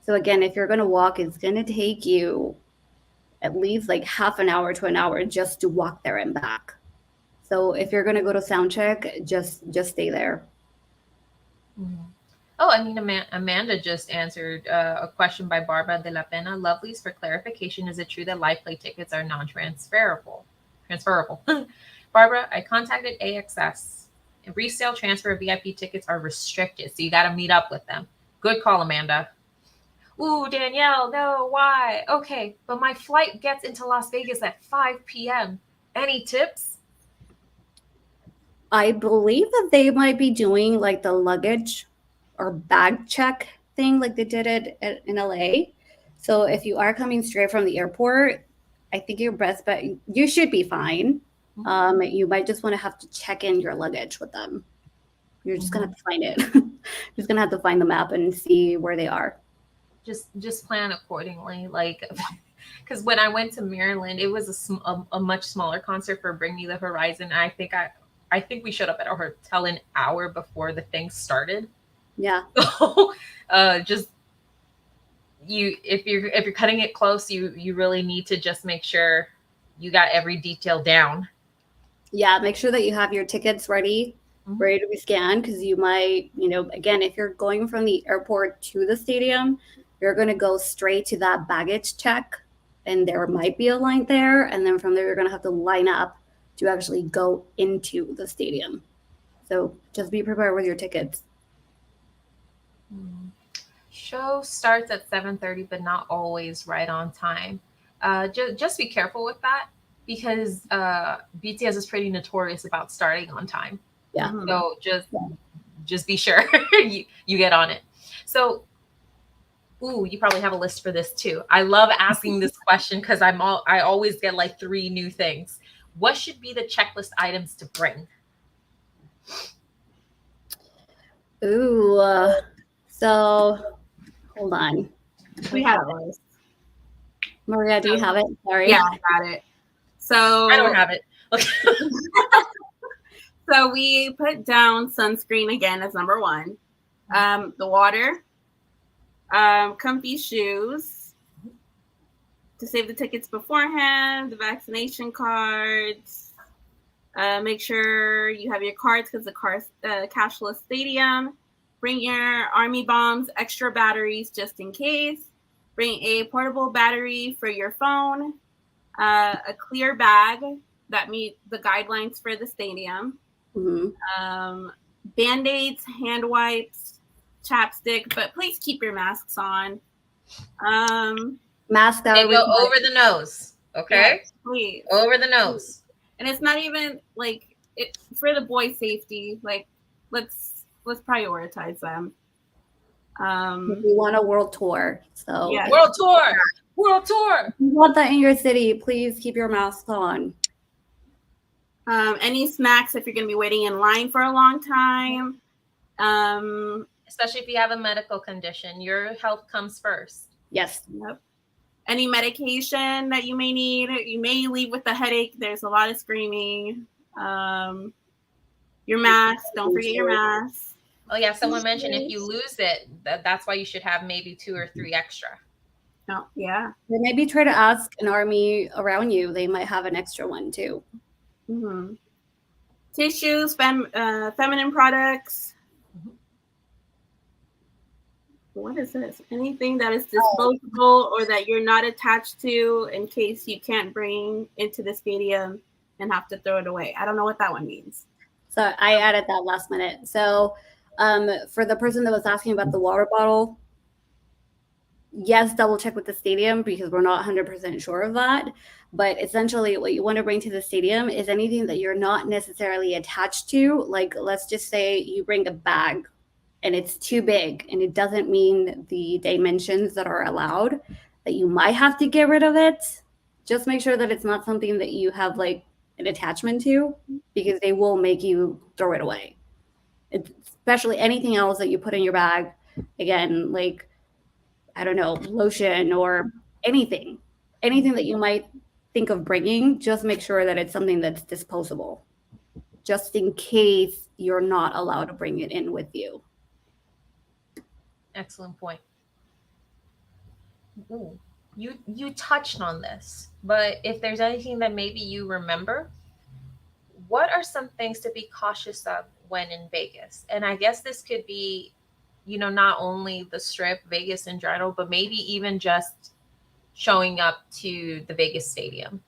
So again, if you're gonna walk, it's gonna take you at least half an hour to an hour just to walk there and back. So if you're gonna go to sound check, just stay there. Mm-hmm. Oh, I mean, Amanda just answered a question by Barbara de la Pena. Lovelies, for clarification, is it true that Live Play tickets are non-transferable? Barbara, I contacted AXS. Resale transfer of VIP tickets are restricted, so you got to meet up with them. Good call, Amanda. Ooh, Danielle, no, why? Okay, but my flight gets into Las Vegas at 5 p.m. Any tips? I believe that they might be doing the luggage or bag check thing like they did it in LA. So if you are coming straight from the airport, I think your best bet, you should be fine. You might just want to have to check in your luggage with them. You're just gonna have to find it. Just gonna have to find the map and see where they are. Just plan accordingly, because when I went to Maryland, it was a much smaller concert for Bring Me the Horizon. I think we showed up at our hotel an hour before the thing started. Yeah. So just if you're cutting it close, you really need to just make sure you got every detail down. Yeah, make sure that you have your tickets ready to be scanned, because you might, again, if you're going from the airport to the stadium, you're going to go straight to that baggage check, and there might be a line there, and then from there you're going to have to line up to actually go into the stadium. So just be prepared with your tickets. Show starts at 7:30, but not always right on time. Just be careful with that, because BTS is pretty notorious about starting on time. Yeah. So just be sure you get on it. So, you probably have a list for this too. I love asking this question because I always get 3 new things. What should be the checklist items to bring? So hold on. We have a list. Maria, do you have it? Sorry. Yeah, I got it. So I don't have it. Okay. So we put down sunscreen again as number 1. The water, comfy shoes to save the tickets beforehand, the vaccination cards. Make sure you have your cards because the cashless stadium. Bring your army bombs, extra batteries just in case. Bring a portable battery for your phone. A clear bag that meet the guidelines for the stadium. Band-aids, hand wipes, chapstick, but please keep your masks on. Mask that they go over the nose. Okay. Yes, please. Over the nose. And it's not even it for the boys' safety. Let's prioritize them. We want a world tour. So yeah. World tour. If you want that in your city, please keep your mask on. Any snacks if you're going to be waiting in line for a long time. Especially if you have a medical condition. Your health comes first. Yes. Yep. Any medication that you may need. You may leave with a headache. There's a lot of screaming. Your mask. Don't forget your mask. Oh, yeah. Someone mentioned if you lose it, that's why you should have maybe 2 or 3 extra. Oh, yeah. Or maybe try to ask an army around you. They might have an extra one too. Mm-hmm. Tissues, feminine products. What is this? Anything that is disposable or that you're not attached to in case you can't bring into the stadium and have to throw it away. I don't know what that one means. So I added that last minute. So for the person that was asking about the water bottle, yes, double check with the stadium because we're not 100% sure of that. But essentially, what you want to bring to the stadium is anything that you're not necessarily attached to. Like, let's just say you bring a bag and it's too big and it doesn't mean the dimensions that are allowed, that you might have to get rid of it. Just make sure that it's not something that you have like an attachment to, because they will make you throw it away. Especially anything else that you put in your bag. Again, like, I don't know, lotion or anything that you might think of bringing, just make sure that it's something that's disposable, just in case you're not allowed to bring it in with you. Excellent point. Ooh, you touched on this, but if there's anything that maybe you remember, what are some things to be cautious of when in Vegas? And I guess this could be, not only the Strip, Vegas in general, but maybe even just showing up to the Vegas stadium.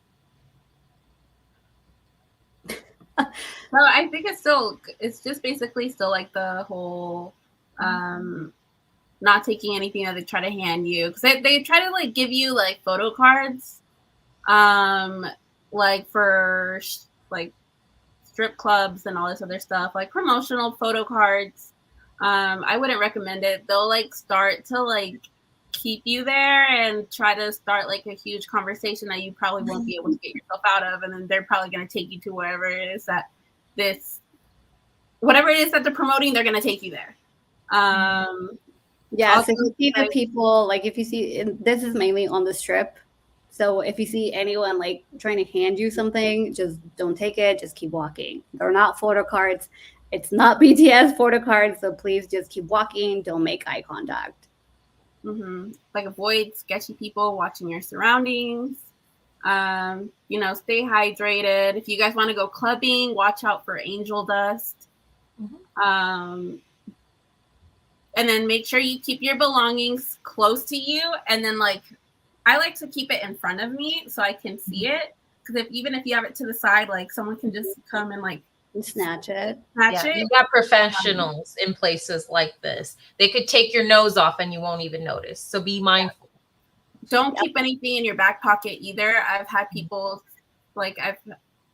So I think it's just basically still like the whole not taking anything that they try to hand you, because they try to like give you like photo cards like for like strip clubs and all this other stuff, like promotional photo cards. I wouldn't recommend it. They'll like start to like keep you there and try to start like a huge conversation that you probably won't be able to get yourself out of, and then they're probably going to take you to wherever it is that whatever it is that they're promoting, they're going to take you there. Yeah, so if you see the people, like if you see, this is mainly on the Strip, so if you see anyone like trying to hand you something, just don't take it, just keep walking. They're not photo cards. It's not BTS photo cards, so please just keep walking. Don't make eye contact. Mm-hmm. Like avoid sketchy people, watching your surroundings. Stay hydrated. If you guys want to go clubbing, watch out for angel dust. Mm-hmm. And then make sure you keep your belongings close to you. And then I like to keep it in front of me so I can see it. Because even if you have it to the side, like someone can just come and snatch it. You got professionals in places like this. They could take your nose off and you won't even notice. So be mindful. Don't keep anything in your back pocket either. I've had people, I've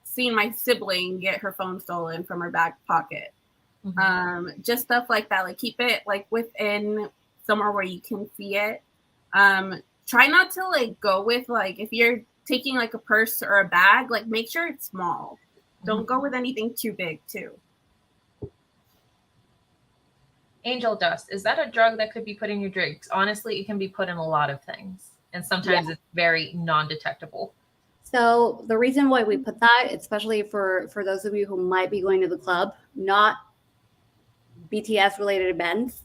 seen my sibling get her phone stolen from her back pocket. Mm-hmm. Just stuff like that. Like keep it within somewhere where you can see it. Try not to go with if you're taking a purse or a bag, make sure it's small. Don't go with anything too big too. Angel dust, is that a drug that could be put in your drinks? Honestly, it can be put in a lot of things, and sometimes it's very non-detectable. So the reason why we put that, especially for those of you who might be going to the club, not BTS related events,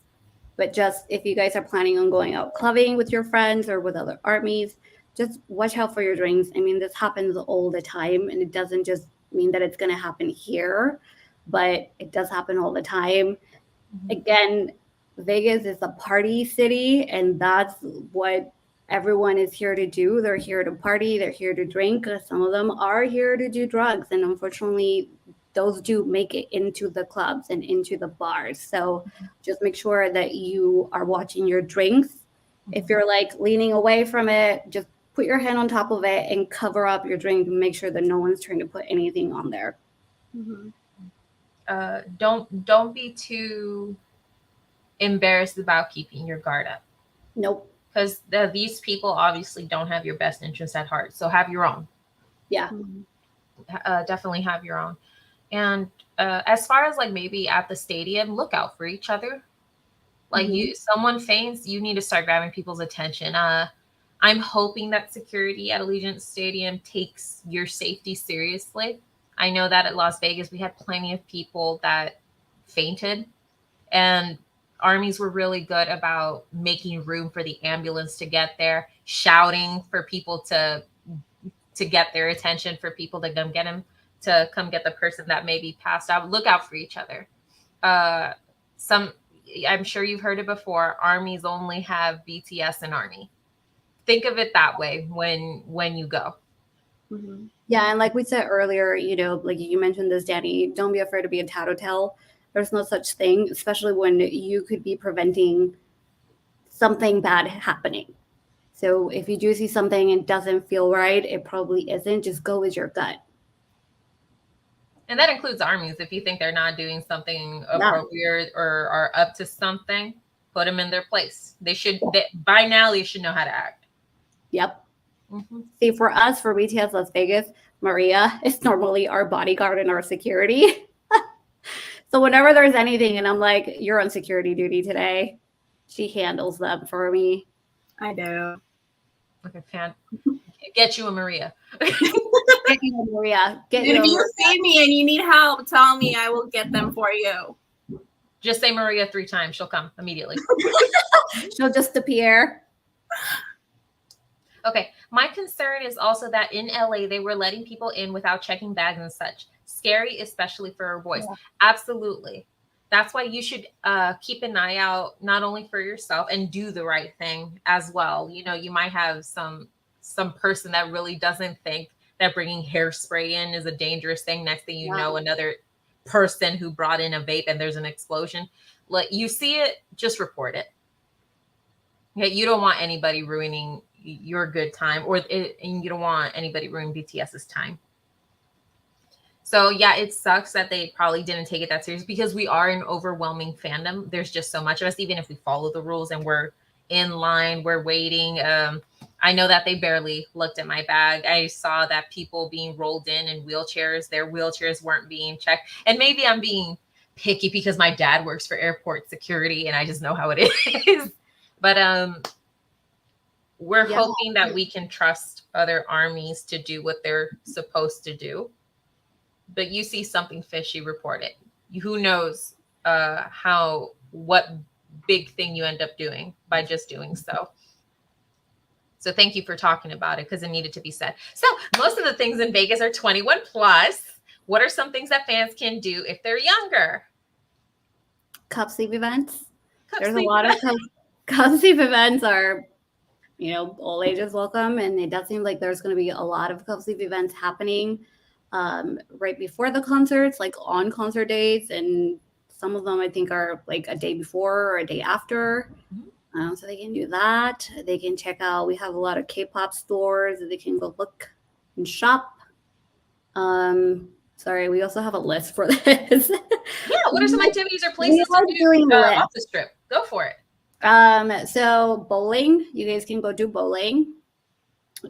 but just if you guys are planning on going out clubbing with your friends or with other armies, just watch out for your drinks. I mean, this happens all the time, and it doesn't just mean that it's going to happen here, but it does happen all the time. Mm-hmm. Again, Vegas is a party city, and that's what everyone is here to do. They're here to party. They're here to drink. Some of them are here to do drugs, and unfortunately, those do make it into the clubs and into the bars. So just make sure that you are watching your drinks. If you're leaning away from it, just put your hand on top of it and cover up your drink and make sure that no one's trying to put anything on there. Mm-hmm. Don't be too embarrassed about keeping your guard up. Nope. Because these people obviously don't have your best interests at heart. So have your own. Yeah. Definitely have your own. And as far as maybe at the stadium, look out for each other. Someone faints, you need to start grabbing people's attention. I'm hoping that security at Allegiant Stadium takes your safety seriously. I know that at Las Vegas, we had plenty of people that fainted. And armies were really good about making room for the ambulance to get there, shouting for people to get their attention, for people to come get him, to come get the person that may be passed out. Look out for each other. Some, I'm sure you've heard it before, armies only have BTS and army. Think of it that way when you go. Mm-hmm. Yeah, and like we said earlier, like you mentioned this, Dani, don't be afraid to be a tattletale. There's no such thing, especially when you could be preventing something bad happening. So if you do see something and it doesn't feel right, it probably isn't. Just go with your gut. And that includes armies. If you think they're not doing something appropriate or are up to something, put them in their place. By now, they should know how to act. Yep. Mm-hmm. See, for us, for BTS Las Vegas, Maria is normally our bodyguard and our security. So whenever there's anything and I'm like, you're on security duty today, she handles them for me. I do. Okay, get you a Maria. Get you a Maria. If you see me and you need help, tell me. I will get them for you. Just say Maria 3 times. She'll come immediately. She'll just appear. Okay. My concern is also that in LA, they were letting people in without checking bags and such. Scary, especially for our boys. Yeah. Absolutely. That's why you should keep an eye out, not only for yourself, and do the right thing as well. You might have some person that really doesn't think that bringing hairspray in is a dangerous thing. Next thing you know, another person who brought in a vape and there's an explosion. Like, you see it, just report it. Okay, you don't want anybody ruining your good time, and you don't want anybody ruining BTS's time. So yeah, it sucks that they probably didn't take it that serious, because we are an overwhelming fandom. There's just so much of us, even if we follow the rules and we're in line, we're waiting. I know that they barely looked at my bag. I saw that people being rolled in wheelchairs, their wheelchairs weren't being checked. And maybe I'm being picky because my dad works for airport security and I just know how it is. But we're hoping that we can trust other armies to do what they're supposed to do. But you see something fishy, report it. Who knows what big thing you end up doing by just doing so. So thank you for talking about it, because it needed to be said. So most of the things in Vegas are 21 plus. What are some things that fans can do if they're younger? Cup sleep events. There's a lot of cup sleep events are, all ages welcome. And it does seem like there's going to be a lot of cup sleep events happening right before the concerts, like on concert days. And some of them I think are like a day before or a day after. Mm-hmm. So they can do that. They can check out, we have a lot of K-pop stores that they can go look and shop. Sorry, we also have a list for this. Yeah, what are some activities or places to do off the strip? Go for it. So bowling, you guys can go do bowling.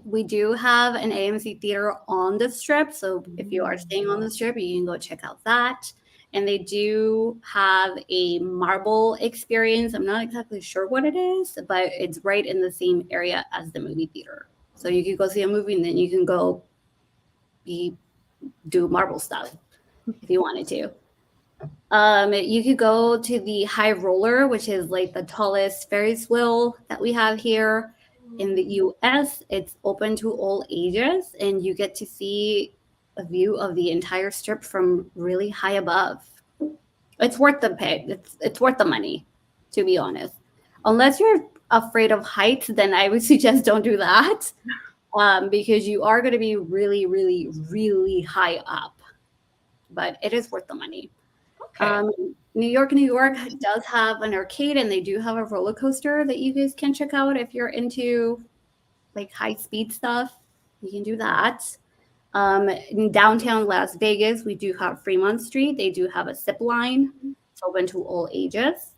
We do have an AMC theater on the strip. So if you are staying on the strip, you can go check out that. And they do have a marble experience. I'm not exactly sure what it is, but it's right in the same area as the movie theater. So you can go see a movie and then you can go do marble stuff if you wanted to. You could go to the High Roller, which is like the tallest Ferris wheel that we have here in the US. It's open to all ages, and you get to see a view of the entire strip from really high above. It's worth the pay. It's worth the money, to be honest. Unless you're afraid of heights, then I would suggest don't do that, because you are going to be really, really, really high up. But it is worth the money. Okay. New York does have an arcade, and they do have a roller coaster that you guys can check out if you're into like high speed stuff. You can do that. In downtown Las Vegas, we do have Fremont Street. They do have a zip line. It's open to all ages.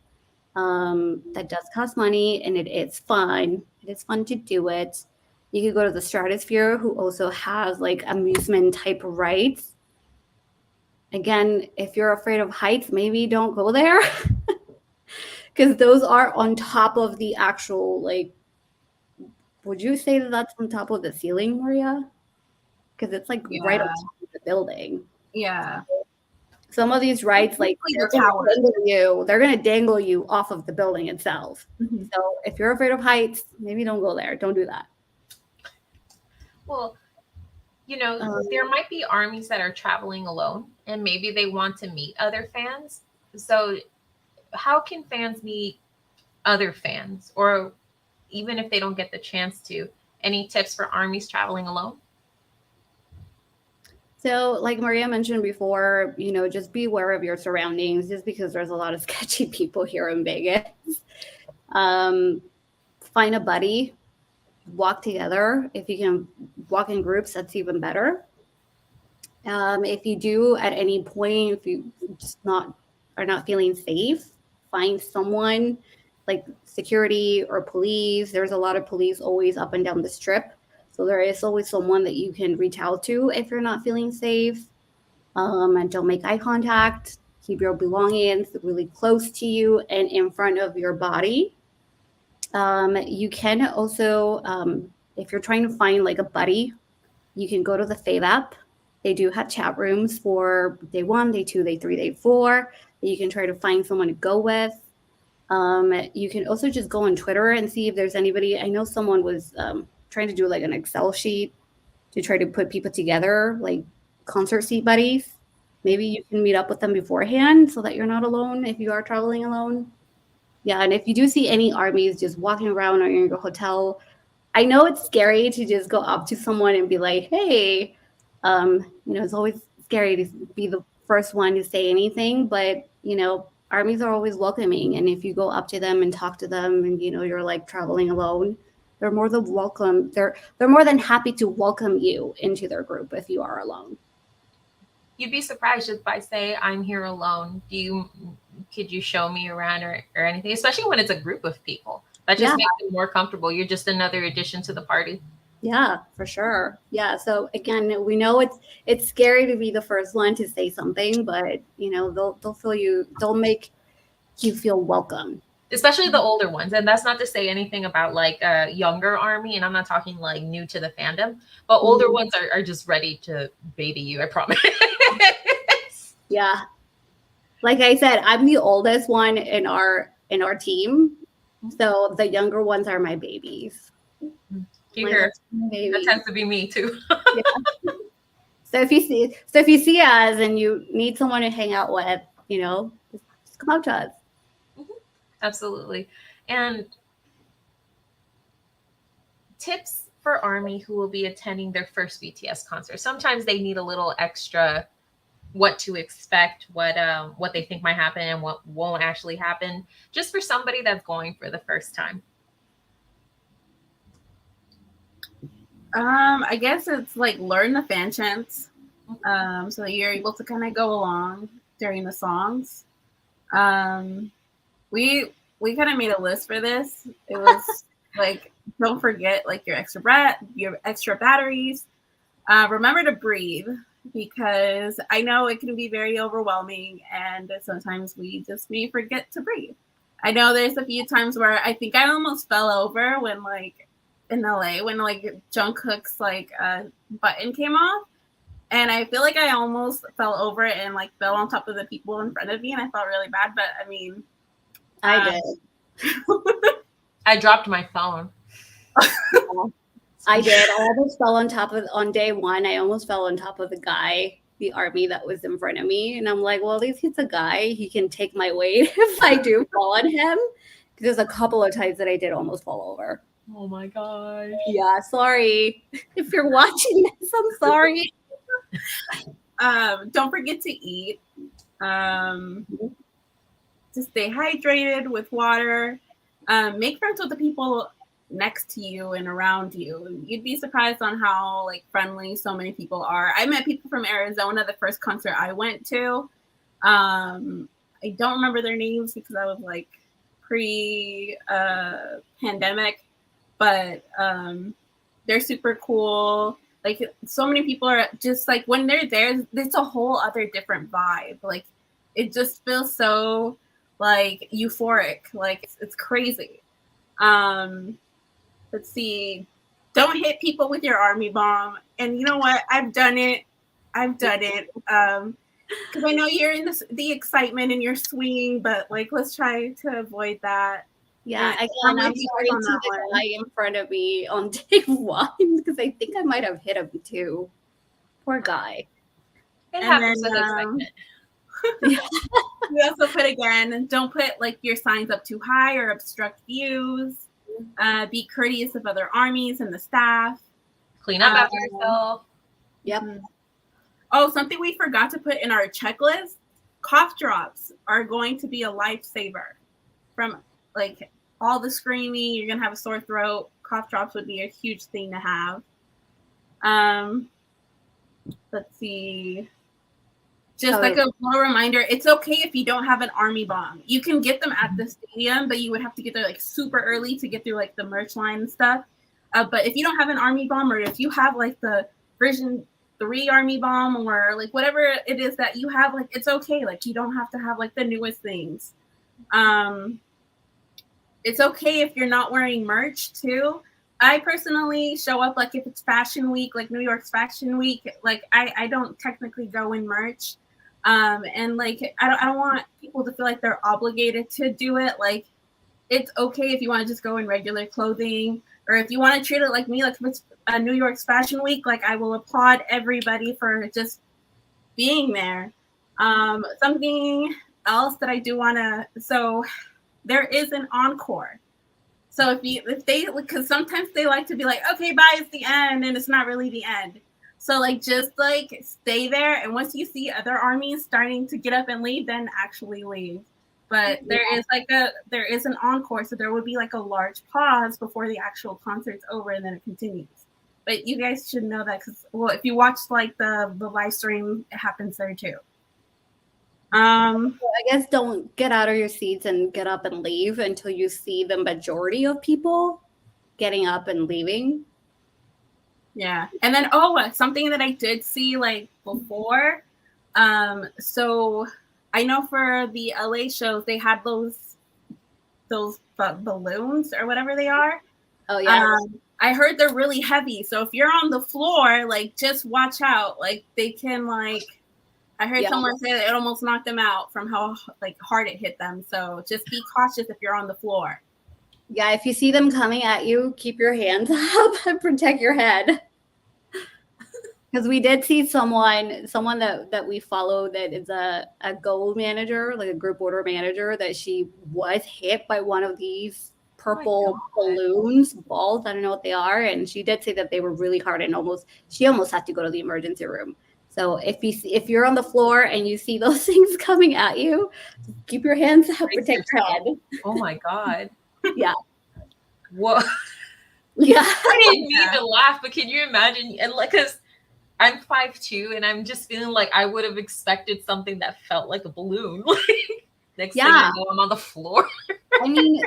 That does cost money, and it is fun. It is fun to do it. You can go to the Stratosphere, who also has like amusement type rides. Again, if you're afraid of heights, maybe don't go there, because those are on top of the actual, like, would you say that that's on top of the ceiling, Maria? Because it's like right on top of the building. Yeah. Some of these rides, like they're gonna dangle you off of the building itself. Mm-hmm. So if you're afraid of heights, maybe don't go there. Don't do that. Well, there might be armies that are traveling alone and maybe they want to meet other fans. So how can fans meet other fans, or even if they don't get the chance to? Any tips for armies traveling alone? So, like Maria mentioned before, just be aware of your surroundings, just because there's a lot of sketchy people here in Vegas. Find a buddy, walk together. If you can walk in groups, that's even better. If you do at any point, if you just are not feeling safe, find someone like security or police. There's a lot of police always up and down the strip. So there is always someone that you can reach out to if you're not feeling safe. And don't make eye contact. Keep your belongings really close to you and in front of your body. You can also, if you're trying to find like a buddy, you can go to the Fave app. They do have chat rooms for day 1, day 2, day 3, day 4. You can try to find someone to go with. You can also just go on Twitter and see if there's anybody. I know someone was trying to do like an Excel sheet to try to put people together, like concert seat buddies. Maybe you can meet up with them beforehand so that you're not alone if you are traveling alone. Yeah, and if you do see any armies just walking around or in your hotel, I know it's scary to just go up to someone and be like, hey, it's always scary to be the first one to say anything, but, armies are always welcoming. And if you go up to them and talk to them and, you're like traveling alone, they're more than welcome. They're more than happy to welcome you into their group if you are alone. You'd be surprised if I say I'm here alone. Could you show me around or anything? Especially when it's a group of people. That just makes it more comfortable. You're just another addition to the party. Yeah, for sure. Yeah. So again, we know it's scary to be the first one to say something, but they'll make you feel welcome. Especially the older ones. And that's not to say anything about like a younger army. And I'm not talking like new to the fandom, but older ones are just ready to baby you, I promise. Yeah. Like I said, I'm the oldest one in our team. So the younger ones are my babies. That tends to be me too. Yeah. So if you see us and you need someone to hang out with, just come out to us. Absolutely. And tips for Army who will be attending their first BTS concert. Sometimes they need a little extra what to expect, what they think might happen and what won't actually happen, just for somebody that's going for the first time. I guess it's like learn the fan chants, so that you're able to kind of go along during the songs. We kind of made a list for this. It was like, don't forget like your extra batteries. Remember to breathe, because I know it can be very overwhelming and sometimes we just may forget to breathe. I know there's a few times where I think I almost fell over when like in LA when like Jungkook's like button came off, and I feel like I almost fell over and like fell on top of the people in front of me, and I felt really bad. But I mean, I did. I dropped my phone. I did. I almost fell on day 1. I almost fell on top of the army that was in front of me. And I'm like, well, at least he's a guy. He can take my weight if I do fall on him. There's a couple of times that I did almost fall over. Oh my gosh. Yeah, sorry. If you're watching this, I'm sorry. Don't forget to eat. Just stay hydrated with water. Make friends with the people next to you and around you. You'd be surprised on how like friendly so many people are. I met people from Arizona the first concert I went to. I don't remember their names because I was like pre-pandemic, but they're super cool. Like so many people are just like when they're there, it's a whole other different vibe. Like it just feels so like euphoric. Like it's crazy. Let's see. Don't hit people with your army bomb. And you know what? I've done it. Because I know you're in the excitement and you're swinging, but like let's try to avoid that. Yeah, And again, I'm with you sorry on to that the one. guy in front of me on day one because I think I might have hit him too. Poor guy. It And happens then with excitement. we also put again, don't put like your signs up too high or obstruct views. Be courteous of other armies and the staff. Clean up after yourself. Yep. Oh, something we forgot to put in our checklist: cough drops are going to be a lifesaver. From like all the screaming, you're gonna have a sore throat. Cough drops would be a huge thing to have. Let's see. Just like a little reminder, it's okay if you don't have an army bomb. You can get them at the stadium, but you would have to get there like super early to get through like the merch line and stuff. But if you don't have an army bomb, or if you have like the version 3 army bomb, or like whatever it is that you have, like it's okay. Like you don't have to have like the newest things. It's okay if you're not wearing merch too. I personally show up like if it's fashion week, like New York's fashion week, like I don't technically go in merch. And like I don't want people to feel like they're obligated to do it. Like it's okay if you want to just go in regular clothing, or if you want to treat it like me, like if it's a New York's fashion week, like I will applaud everybody for just being there. Something else that I do want to, so there is an encore. So if they, because sometimes they like to be like, okay, bye, it's the end, and it's not really the end. So like just like stay there, and once you see other armies starting to get up and leave, then actually leave. But there is an encore, so there would be like a large pause before the actual concert's over, and then it continues. But you guys should know that because, well, if you watch like the live stream, it happens there too. I guess don't get out of your seats and get up and leave until you see the majority of people getting up and leaving. Yeah. And then something that I did see like before. So I know for the LA shows they had those balloons or whatever they are. Oh yeah. I heard they're really heavy. So if you're on the floor, like just watch out. Like they can like, I heard someone say that it almost knocked them out from how like hard it hit them. So just be cautious if you're on the floor. Yeah, if you see them coming at you, keep your hands up and protect your head. Because we did see someone that we follow that is a gold manager, like a group order manager, that she was hit by one of these purple balloons, balls. I don't know what they are. And she did say that they were really hard and she almost had to go to the emergency room. So if you're on the floor and you see those things coming at you, keep your hands up, protect your head. Oh my God. Yeah. What? Yeah. I didn't mean to laugh, but can you imagine? And like, because I'm 5'2", and I'm just feeling like I would have expected something that felt like a balloon. Next thing I know, I'm on the floor. I mean,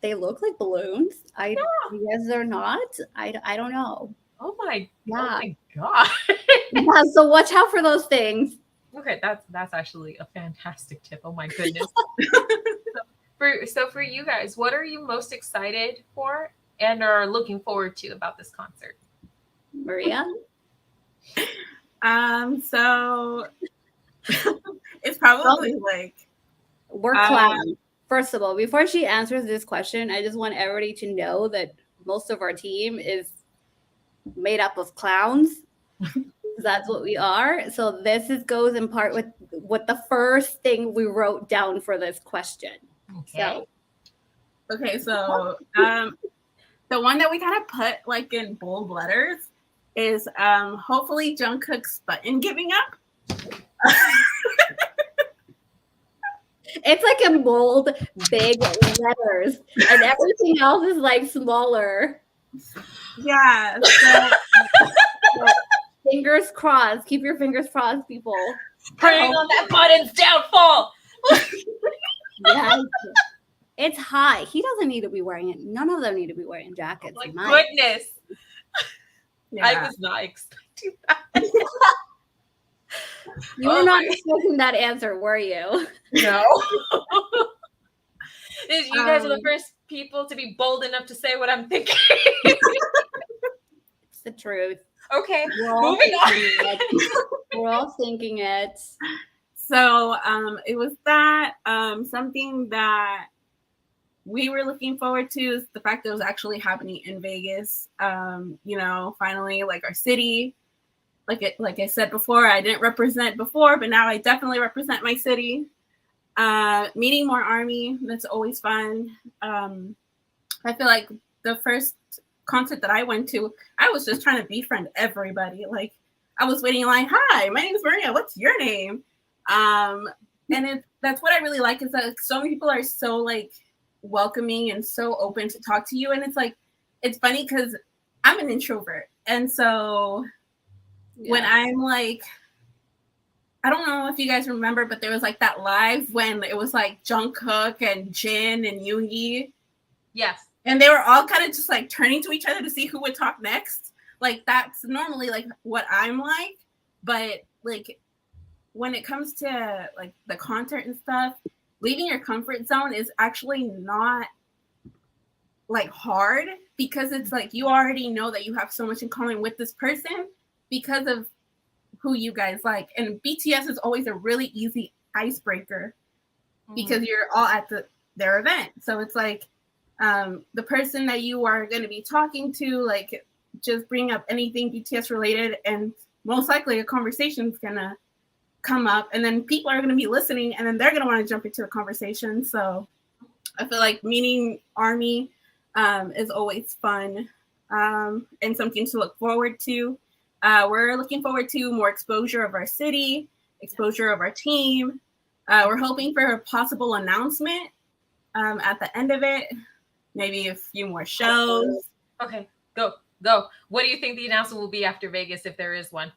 they look like balloons. I guess they're not. I don't know. Oh my God. Yeah, so watch out for those things. Okay, that's actually a fantastic tip. Oh my goodness. So for you guys, what are you most excited for and are looking forward to about this concert? Maria? So it's probably like we're clowns. First of all, before she answers this question, I just want everybody to know that most of our team is made up of clowns. That's what we are. So this goes in part with what the first thing we wrote down for this question. Okay. So the one that we kind of put like in bold letters is hopefully Jungkook's button giving up. It's like in bold, big letters, and everything else is like smaller. Yeah. So fingers crossed. Keep your fingers crossed, people. Praying on that button's downfall. Yeah. It's high. He doesn't need to be wearing it. None of them need to be wearing jackets. Oh my goodness. Yeah. I was not expecting that. You were not expecting that answer, were you? No. You guys are the first people to be bold enough to say what I'm thinking. It's the truth. Okay, moving on. We're all thinking it. So it was that. Something that we were looking forward to is the fact that it was actually happening in Vegas. Finally, like our city. Like I said before, I didn't represent before, but now I definitely represent my city. Meeting more Army, that's always fun. I feel like the first concert that I went to, I was just trying to befriend everybody. Like I was waiting in line. Hi, my name is Maria. What's your name? And that's what I really like is that so many people are so like welcoming and so open to talk to you. And it's like, it's funny because I'm an introvert. And so when I'm like, I don't know if you guys remember, but there was like that live when it was like Jungkook and Jin and Yoongi. Yes. And they were all kind of just like turning to each other to see who would talk next. Like that's normally like what I'm like. But like when it comes to like the concert and stuff, leaving your comfort zone is actually not like hard because it's like you already know that you have so much in common with this person because of who you guys like. And BTS is always a really easy icebreaker because you're all at their event. So it's like the person that you are going to be talking to, like just bring up anything BTS related and most likely a conversation is going to come up and then people are going to be listening and then they're going to want to jump into the conversation. So I feel like meeting Army is always fun and something to look forward to. We're looking forward to more exposure of our city, exposure of our team. We're hoping for a possible announcement at the end of it, maybe a few more shows. Okay, go. What do you think the announcement will be after Vegas if there is one?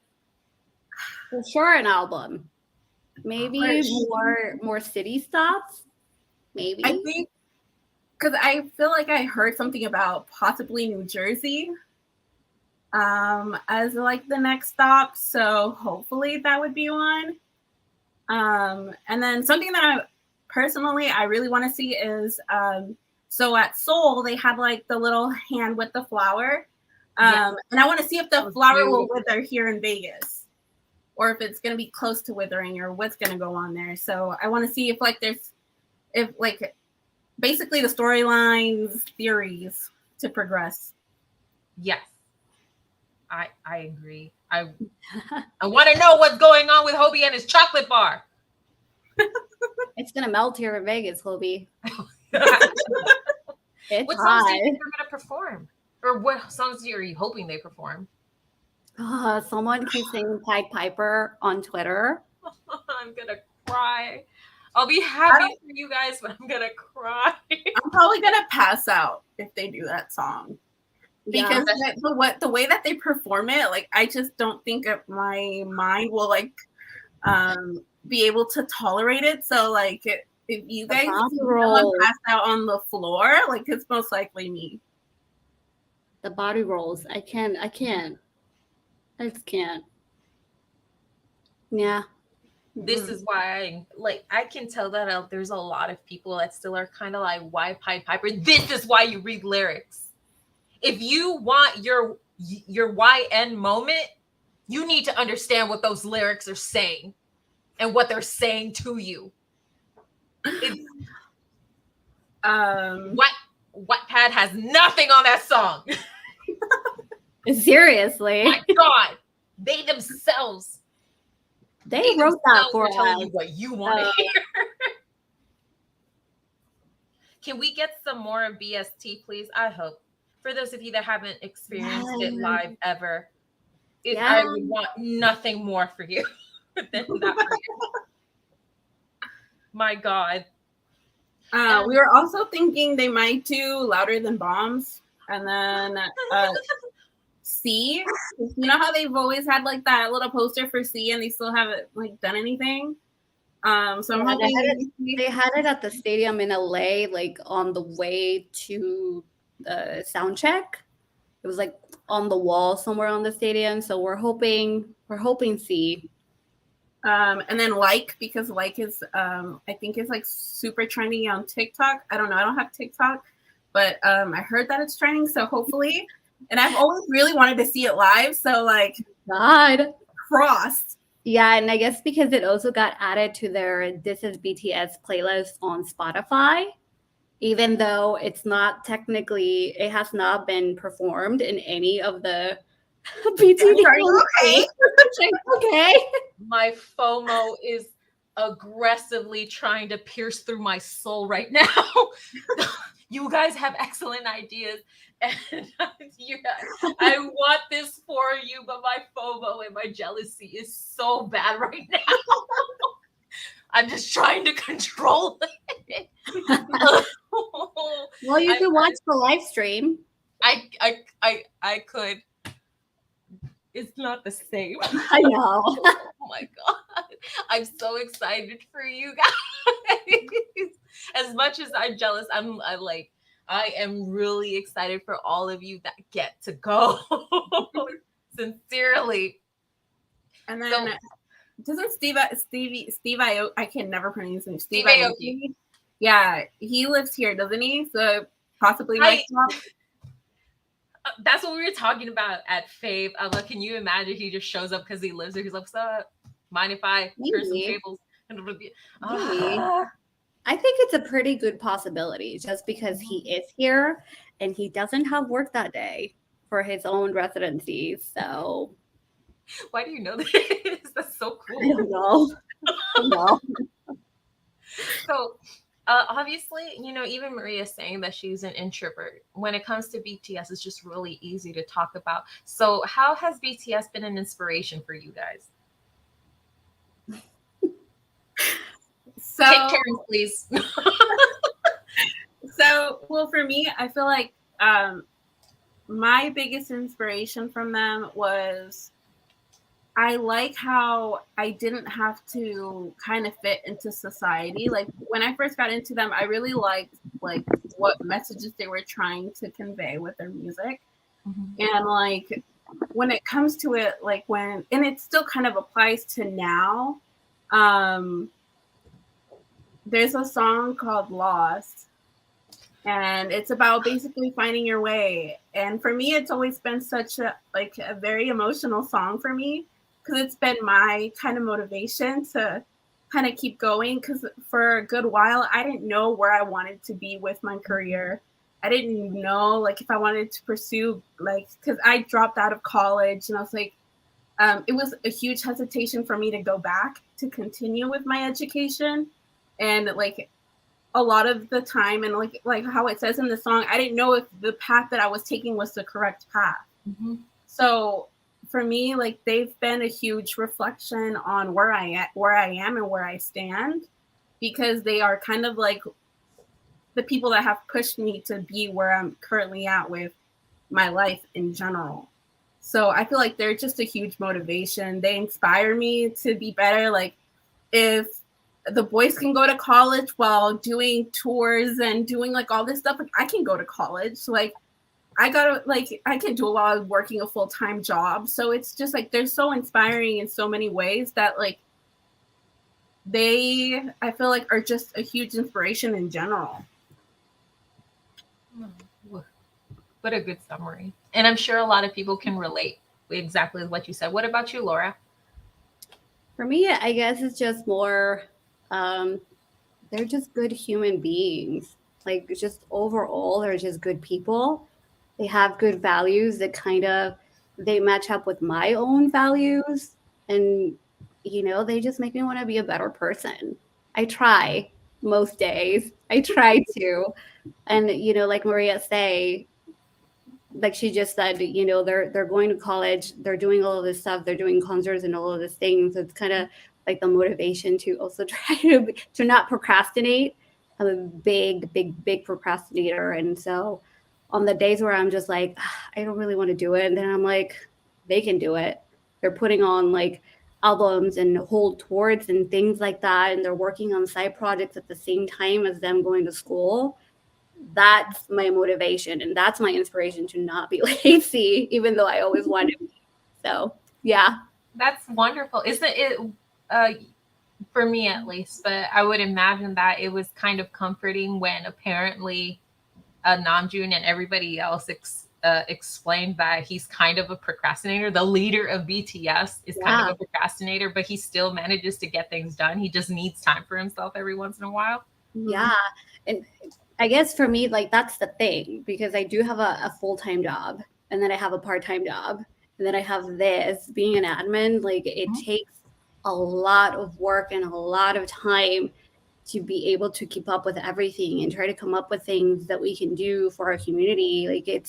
For sure, an album. Maybe more city stops. Maybe. I think because I feel like I heard something about possibly New Jersey as like the next stop. So hopefully that would be one. And then something that I really want to see is so at Seoul they had like the little hand with the flower. And I want to see if the flower will wither here in Vegas. Or if it's going to be close to withering or what's going to go on there. So I want to see if basically the storylines, theories to progress. Yes. I agree. I want to know what's going on with Hobie and his chocolate bar. It's going to melt here in Vegas, Hobie. It's what hot. songs do you think they're going to perform? Or what songs are you hoping they perform? Someone keeps saying Pied Piper on Twitter. I'm gonna cry. I'll be happy for you guys, but I'm gonna cry. I'm probably gonna pass out if they do that song because the way that they perform it, like I just don't think my want will like be able to tolerate it. So like if you guys see someone pass out on the floor, like it's most likely me. The body rolls. I can't. I just can't. Yeah. This is why I can tell that there's a lot of people that still are kind of like, why Pied Piper? This is why you read lyrics. If you want your YN moment, you need to understand what those lyrics are saying and what they're saying to you. Wattpad has nothing on that song. Seriously. My God, they themselves. They wrote that for telling you what you want to hear. Can we get some more of BST, please? I hope. For those of you that haven't experienced it live ever, I would want nothing more for you than that for you. My God. We were also thinking they might do Louder Than Bombs. And then C. You know how they've always had like that little poster for C and they still haven't like done anything? So I'm hoping they had it at the stadium in LA, like on the way to the sound check. It was like on the wall somewhere on the stadium. So we're hoping C. And then because is I think it's like super trendy on TikTok. I don't know. I don't have TikTok, but I heard that it's trending. So hopefully, and I've always really wanted to see it live. So like God crossed Yeah, and I guess because it also got added to their This Is BTS playlist on Spotify, even though it's not technically, it has not been performed in any of the BTD. Are you okay? Okay. My FOMO is aggressively trying to pierce through my soul right now. You guys have excellent ideas, and I want this for you, but my FOMO and my jealousy is so bad right now. I'm just trying to control it. Well, you can watch the live stream. I could. It's not the same. I know. Oh my god. I'm so excited for you guys. As much as I'm jealous, I am really excited for all of you that get to go. Sincerely. And then doesn't Steve Aoki, I can never pronounce his name. Steve Aoki. Yeah, he lives here, doesn't he? So possibly might swap. That's what we were talking about at Fave. Like, can you imagine he just shows up because he lives there? He's like, "What's up? Mind if I turn some tables?" I think it's a pretty good possibility just because he is here and he doesn't have work that day for his own residency. So why do you know this? That's so cool. I don't know. No. So obviously, even Maria saying that she's an introvert. When it comes to BTS, it's just really easy to talk about. So how has BTS been an inspiration for you guys? So take turns, please. Well, for me, I feel like my biggest inspiration from them was I like how I didn't have to kind of fit into society. Like when I first got into them, I really liked like what messages they were trying to convey with their music. And like when it comes to it, like and it still kind of applies to now. There's a song called Lost, and it's about basically finding your way. And for me, it's always been such a very emotional song for me, because it's been my kind of motivation to kind of keep going. Because for a good while, I didn't know where I wanted to be with my career. I didn't know if I wanted to pursue because I dropped out of college, and I was like, it was a huge hesitation for me to go back to continue with my education. And a lot of the time, and like how it says in the song, I didn't know if the path that I was taking was the correct path. So for me, they've been a huge reflection on where I am and where I stand, because they are kind of the people that have pushed me to be where I'm currently at with my life in general. So I feel like they're just a huge motivation. They inspire me to be better. If the boys can go to college while doing tours and doing all this stuff, I can go to college. I can do it while I'm working a full-time job. So it's just they're so inspiring in so many ways that I feel are just a huge inspiration in general. What a good summary. And I'm sure a lot of people can relate with exactly what you said. What about you, Laura? For me, I guess it's just more, they're just good human beings. Just overall, they're just good people. They have good values that they match up with my own values. And, they just make me want to be a better person. I try most days. I try to. And, like Maria say, she just said, they're going to college, they're doing all of this stuff, they're doing concerts and all of these things. So it's kind of the motivation to also try to not procrastinate. I'm a big procrastinator. And so on the days where I'm just I don't really want to do it, and then I'm they can do it. They're putting on albums and whole tours and things like that, and they're working on side projects at the same time as them going to school. That's my motivation, and that's my inspiration to not be lazy, even though I always want to be. So yeah, that's wonderful. Isn't it for me at least? But I would imagine that it was kind of comforting when apparently Namjoon and everybody else explained that he's kind of a procrastinator. The leader of BTS is kind of a procrastinator, but he still manages to get things done. He just needs time for himself every once in a while. Yeah. And I guess for me, like, that's the thing, because I do have a full-time job, and then I have a part-time job, and then I have this being an admin. Like, it takes a lot of work and a lot of time to be able to keep up with everything and try to come up with things that we can do for our community. Like,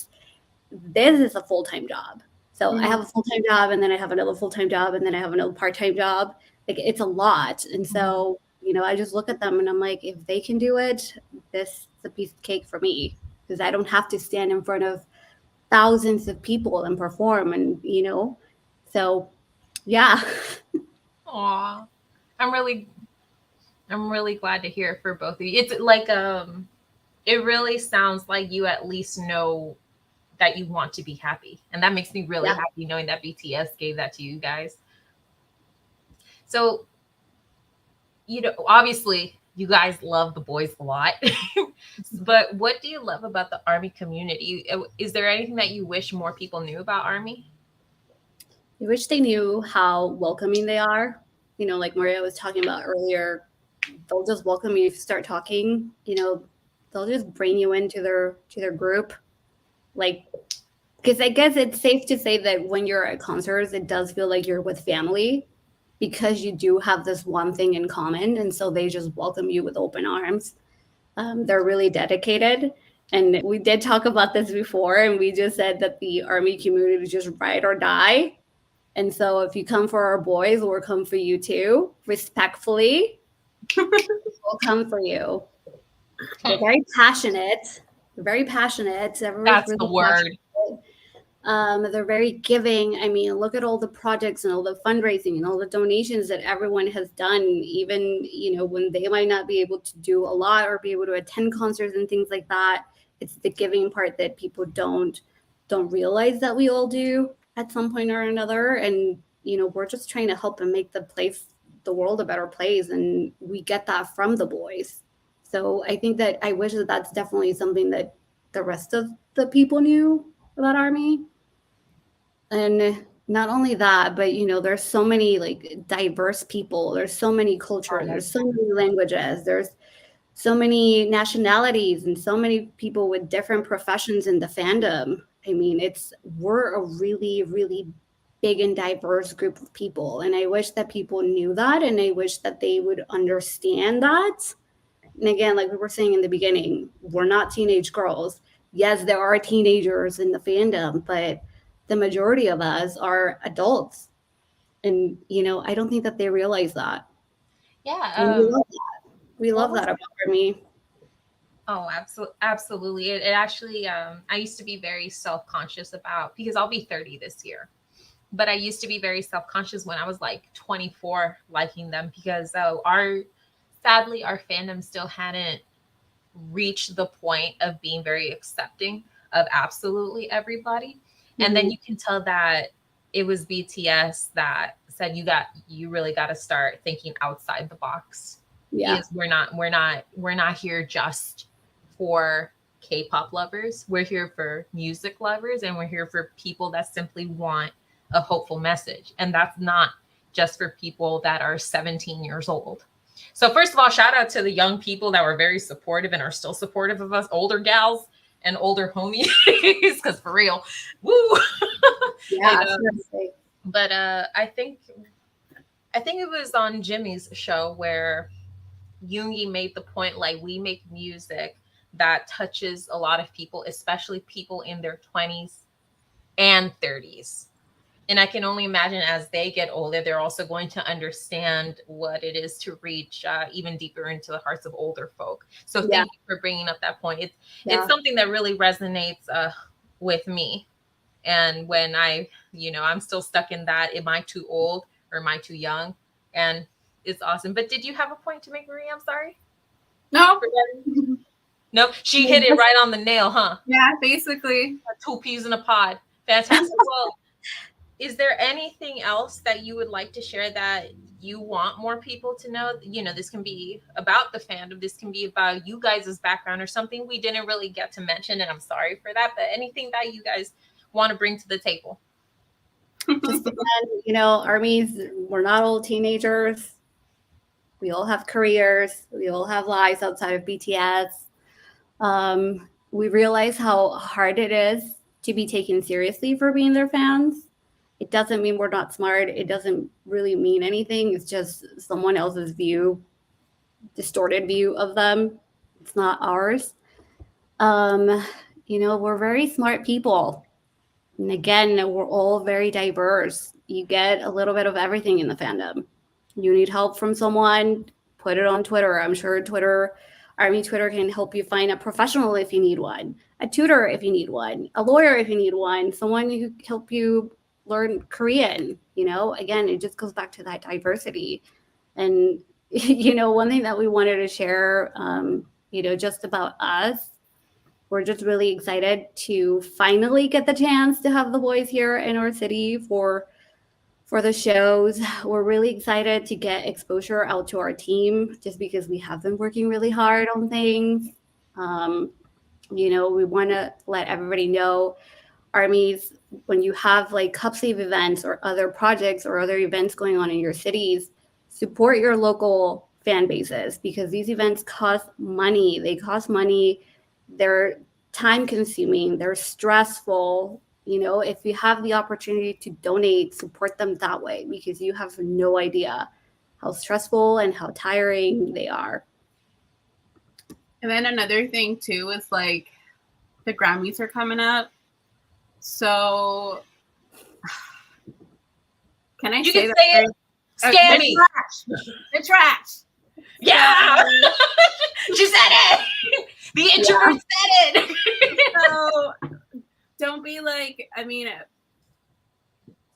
this is a full-time job. So I have a full-time job, and then I have another full-time job, and then I have another part-time job. Like, it's a lot. And so, you know, I just look at them and I'm like, if they can do it, this is a piece of cake for me, because I don't have to stand in front of thousands of people and perform, and, you know, so yeah. Aw, I'm really glad to hear it for both of you. It's like, it really sounds like you at least know that you want to be happy. And that makes me really happy knowing that BTS gave that to you guys. So, you know, obviously you guys love the boys a lot, but what do you love about the ARMY community? Is there anything that you wish more people knew about ARMY? I wish they knew how welcoming they are. You know, like Maria was talking about earlier, they'll just welcome you if you start talking. You know, they'll just bring you into their group. Like, because I guess it's safe to say that when you're at concerts, it does feel like you're with family, because you do have this one thing in common. And so they just welcome you with open arms. They're really dedicated. And we did talk about this before, and we just said that the ARMY community is just ride or die. And so if you come for our boys, we'll come for you too, respectfully. We'll come for you. They're very passionate. They're very passionate. Everyone's That's really the word. They're very giving. I mean, look at all the projects and all the fundraising and all the donations that everyone has done, even, you know, when they might not be able to do a lot or be able to attend concerts and things like that. It's the giving part that people don't realize that we all do at some point or another. And, you know, we're just trying to help and make the world a better place. And we get that from the boys. So I think that I wish that that's definitely something that the rest of the people knew about ARMY. And not only that, but, you know, there's so many like diverse people. There's so many cultures. There's so many languages. There's so many nationalities and so many people with different professions in the fandom. I mean, we're a really, really big and diverse group of people. And I wish that people knew that, and I wish that they would understand that. And again, like we were saying in the beginning, we're not teenage girls. Yes, there are teenagers in the fandom, but the majority of us are adults. And, you know, I don't think that they realize that. Yeah. And we love that. We love that about ARMY. Oh, absolutely. It actually, I used to be very self-conscious about, because I'll be 30 this year, but I used to be very self-conscious when I was like 24 liking them, because sadly, our fandom still hadn't reached the point of being very accepting of absolutely everybody. And then you can tell that it was BTS that said, you really got to start thinking outside the box. Yeah. Because we're not here just for K-pop lovers. We're here for music lovers, and we're here for people that simply want a hopeful message. And that's not just for people that are 17 years old. So first of all, shout out to the young people that were very supportive and are still supportive of us, older gals and older homies, because for real, woo. Yeah. But I think it was on Jimmy's show where Yoongi made the point, like, we make music that touches a lot of people, especially people in their 20s and 30s. And I can only imagine as they get older, they're also going to understand what it is to reach even deeper into the hearts of older folk. So thank you for bringing up that point. It's something that really resonates with me. And when I'm still stuck in that, am I too old or am I too young? And it's awesome. But did you have a point to make, Maria? I'm sorry. No. Nope. She hit it right on the nail, huh? Yeah, basically. 2 peas in a pod. Fantastic. Well, is there anything else that you would like to share that you want more people to know, this can be about the fandom. This can be about you guys' background or something we didn't really get to mention. And I'm sorry for that, but anything that you guys want to bring to the table. Just again, armies, we're not all teenagers. We all have careers. We all have lives outside of BTS. We realize how hard it is to be taken seriously for being their fans. It doesn't mean we're not smart. It doesn't really mean anything. It's just someone else's distorted view of them. It's not ours. We're very smart people. And again, we're all very diverse. You get a little bit of everything in the fandom. You need help from someone, put it on Twitter. I'm sure Army Twitter can help you find a professional if you need one, a tutor if you need one, a lawyer if you need one, someone who can help you learn Korean. Again, it just goes back to that diversity. And, one thing that we wanted to share, just about us, we're just really excited to finally get the chance to have the boys here in our city for the shows. We're really excited to get exposure out to our team just because we have been working really hard on things. We want to let everybody know, armies, when you have like cup sleeve events or other projects or other events going on in your cities, support your local fan bases because these events cost money. They cost money. They're time consuming. They're stressful. If you have the opportunity to donate, support them that way because you have no idea how stressful and how tiring they are. And then another thing too is like the Grammys are coming up. So can I say it? Scare me. The trash. Yeah. She said it. The introvert said it. So don't be like,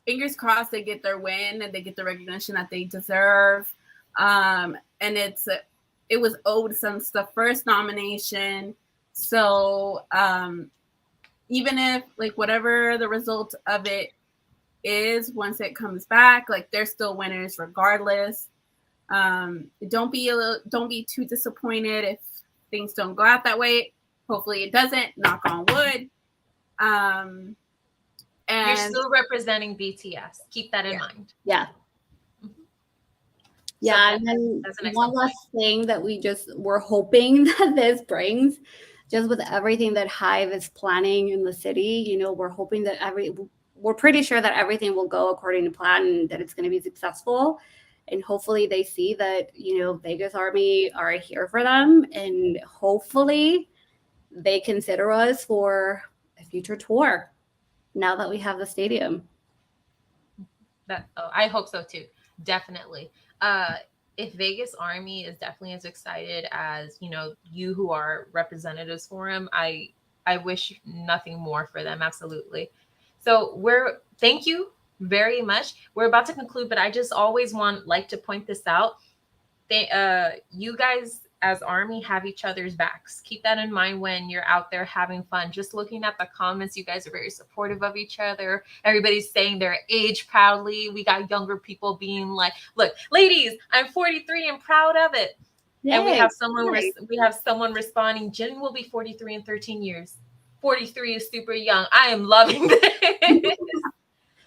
fingers crossed they get their win and they get the recognition that they deserve. And it was owed since the first nomination. So even if like whatever the result of it is, once it comes back, like they're still winners regardless. Don't be too disappointed if things don't go out that way. Hopefully it doesn't, knock on wood. And you're still representing BTS. Keep that in mind. Yeah. Yeah, and then one last thing that we're hoping that this brings, just with everything that Hive is planning in the city, we're hoping that we're pretty sure that everything will go according to plan and that it's going to be successful. And hopefully they see that, Vegas Army are here for them. And hopefully they consider us for a future tour now that we have the stadium. I hope so too. Definitely. If Vegas Army is definitely as excited as, you who are representatives for him, I wish nothing more for them. Absolutely. So thank you very much. We're about to conclude, but I just always like to point this out. You guys as Army have each other's backs. Keep that in mind when you're out there having fun. Just looking at the comments, you guys are very supportive of each other. Everybody's saying their age proudly. We got younger people being like, look, ladies, I'm 43 and proud of it. Yay. And we have someone responding, Jen will be 43 in 13 years. 43 is super young. I am loving this.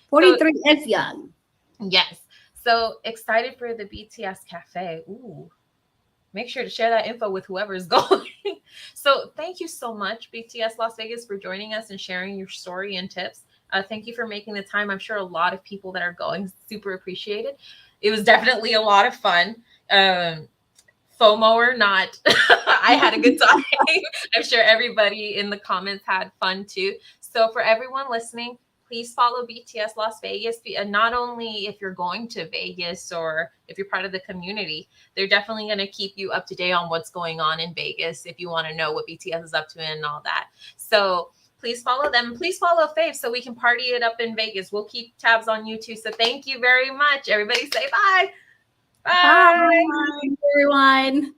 43 is young. Yes. So excited for the BTS Cafe. Ooh. Make sure to share that info with whoever is going. So thank you so much, BTS Las Vegas, for joining us and sharing your story and tips. Thank you for making the time. I'm sure a lot of people that are going super appreciate it. It was definitely a lot of fun. FOMO or not, I had a good time. I'm sure everybody in the comments had fun too. So for everyone listening, please follow BTS Las Vegas. And not only if you're going to Vegas or if you're part of the community, they're definitely going to keep you up to date on what's going on in Vegas if you want to know what BTS is up to and all that. So please follow them. Please follow Fave so we can party it up in Vegas. We'll keep tabs on you too. So thank you very much. Everybody say bye. Bye. Bye, everyone.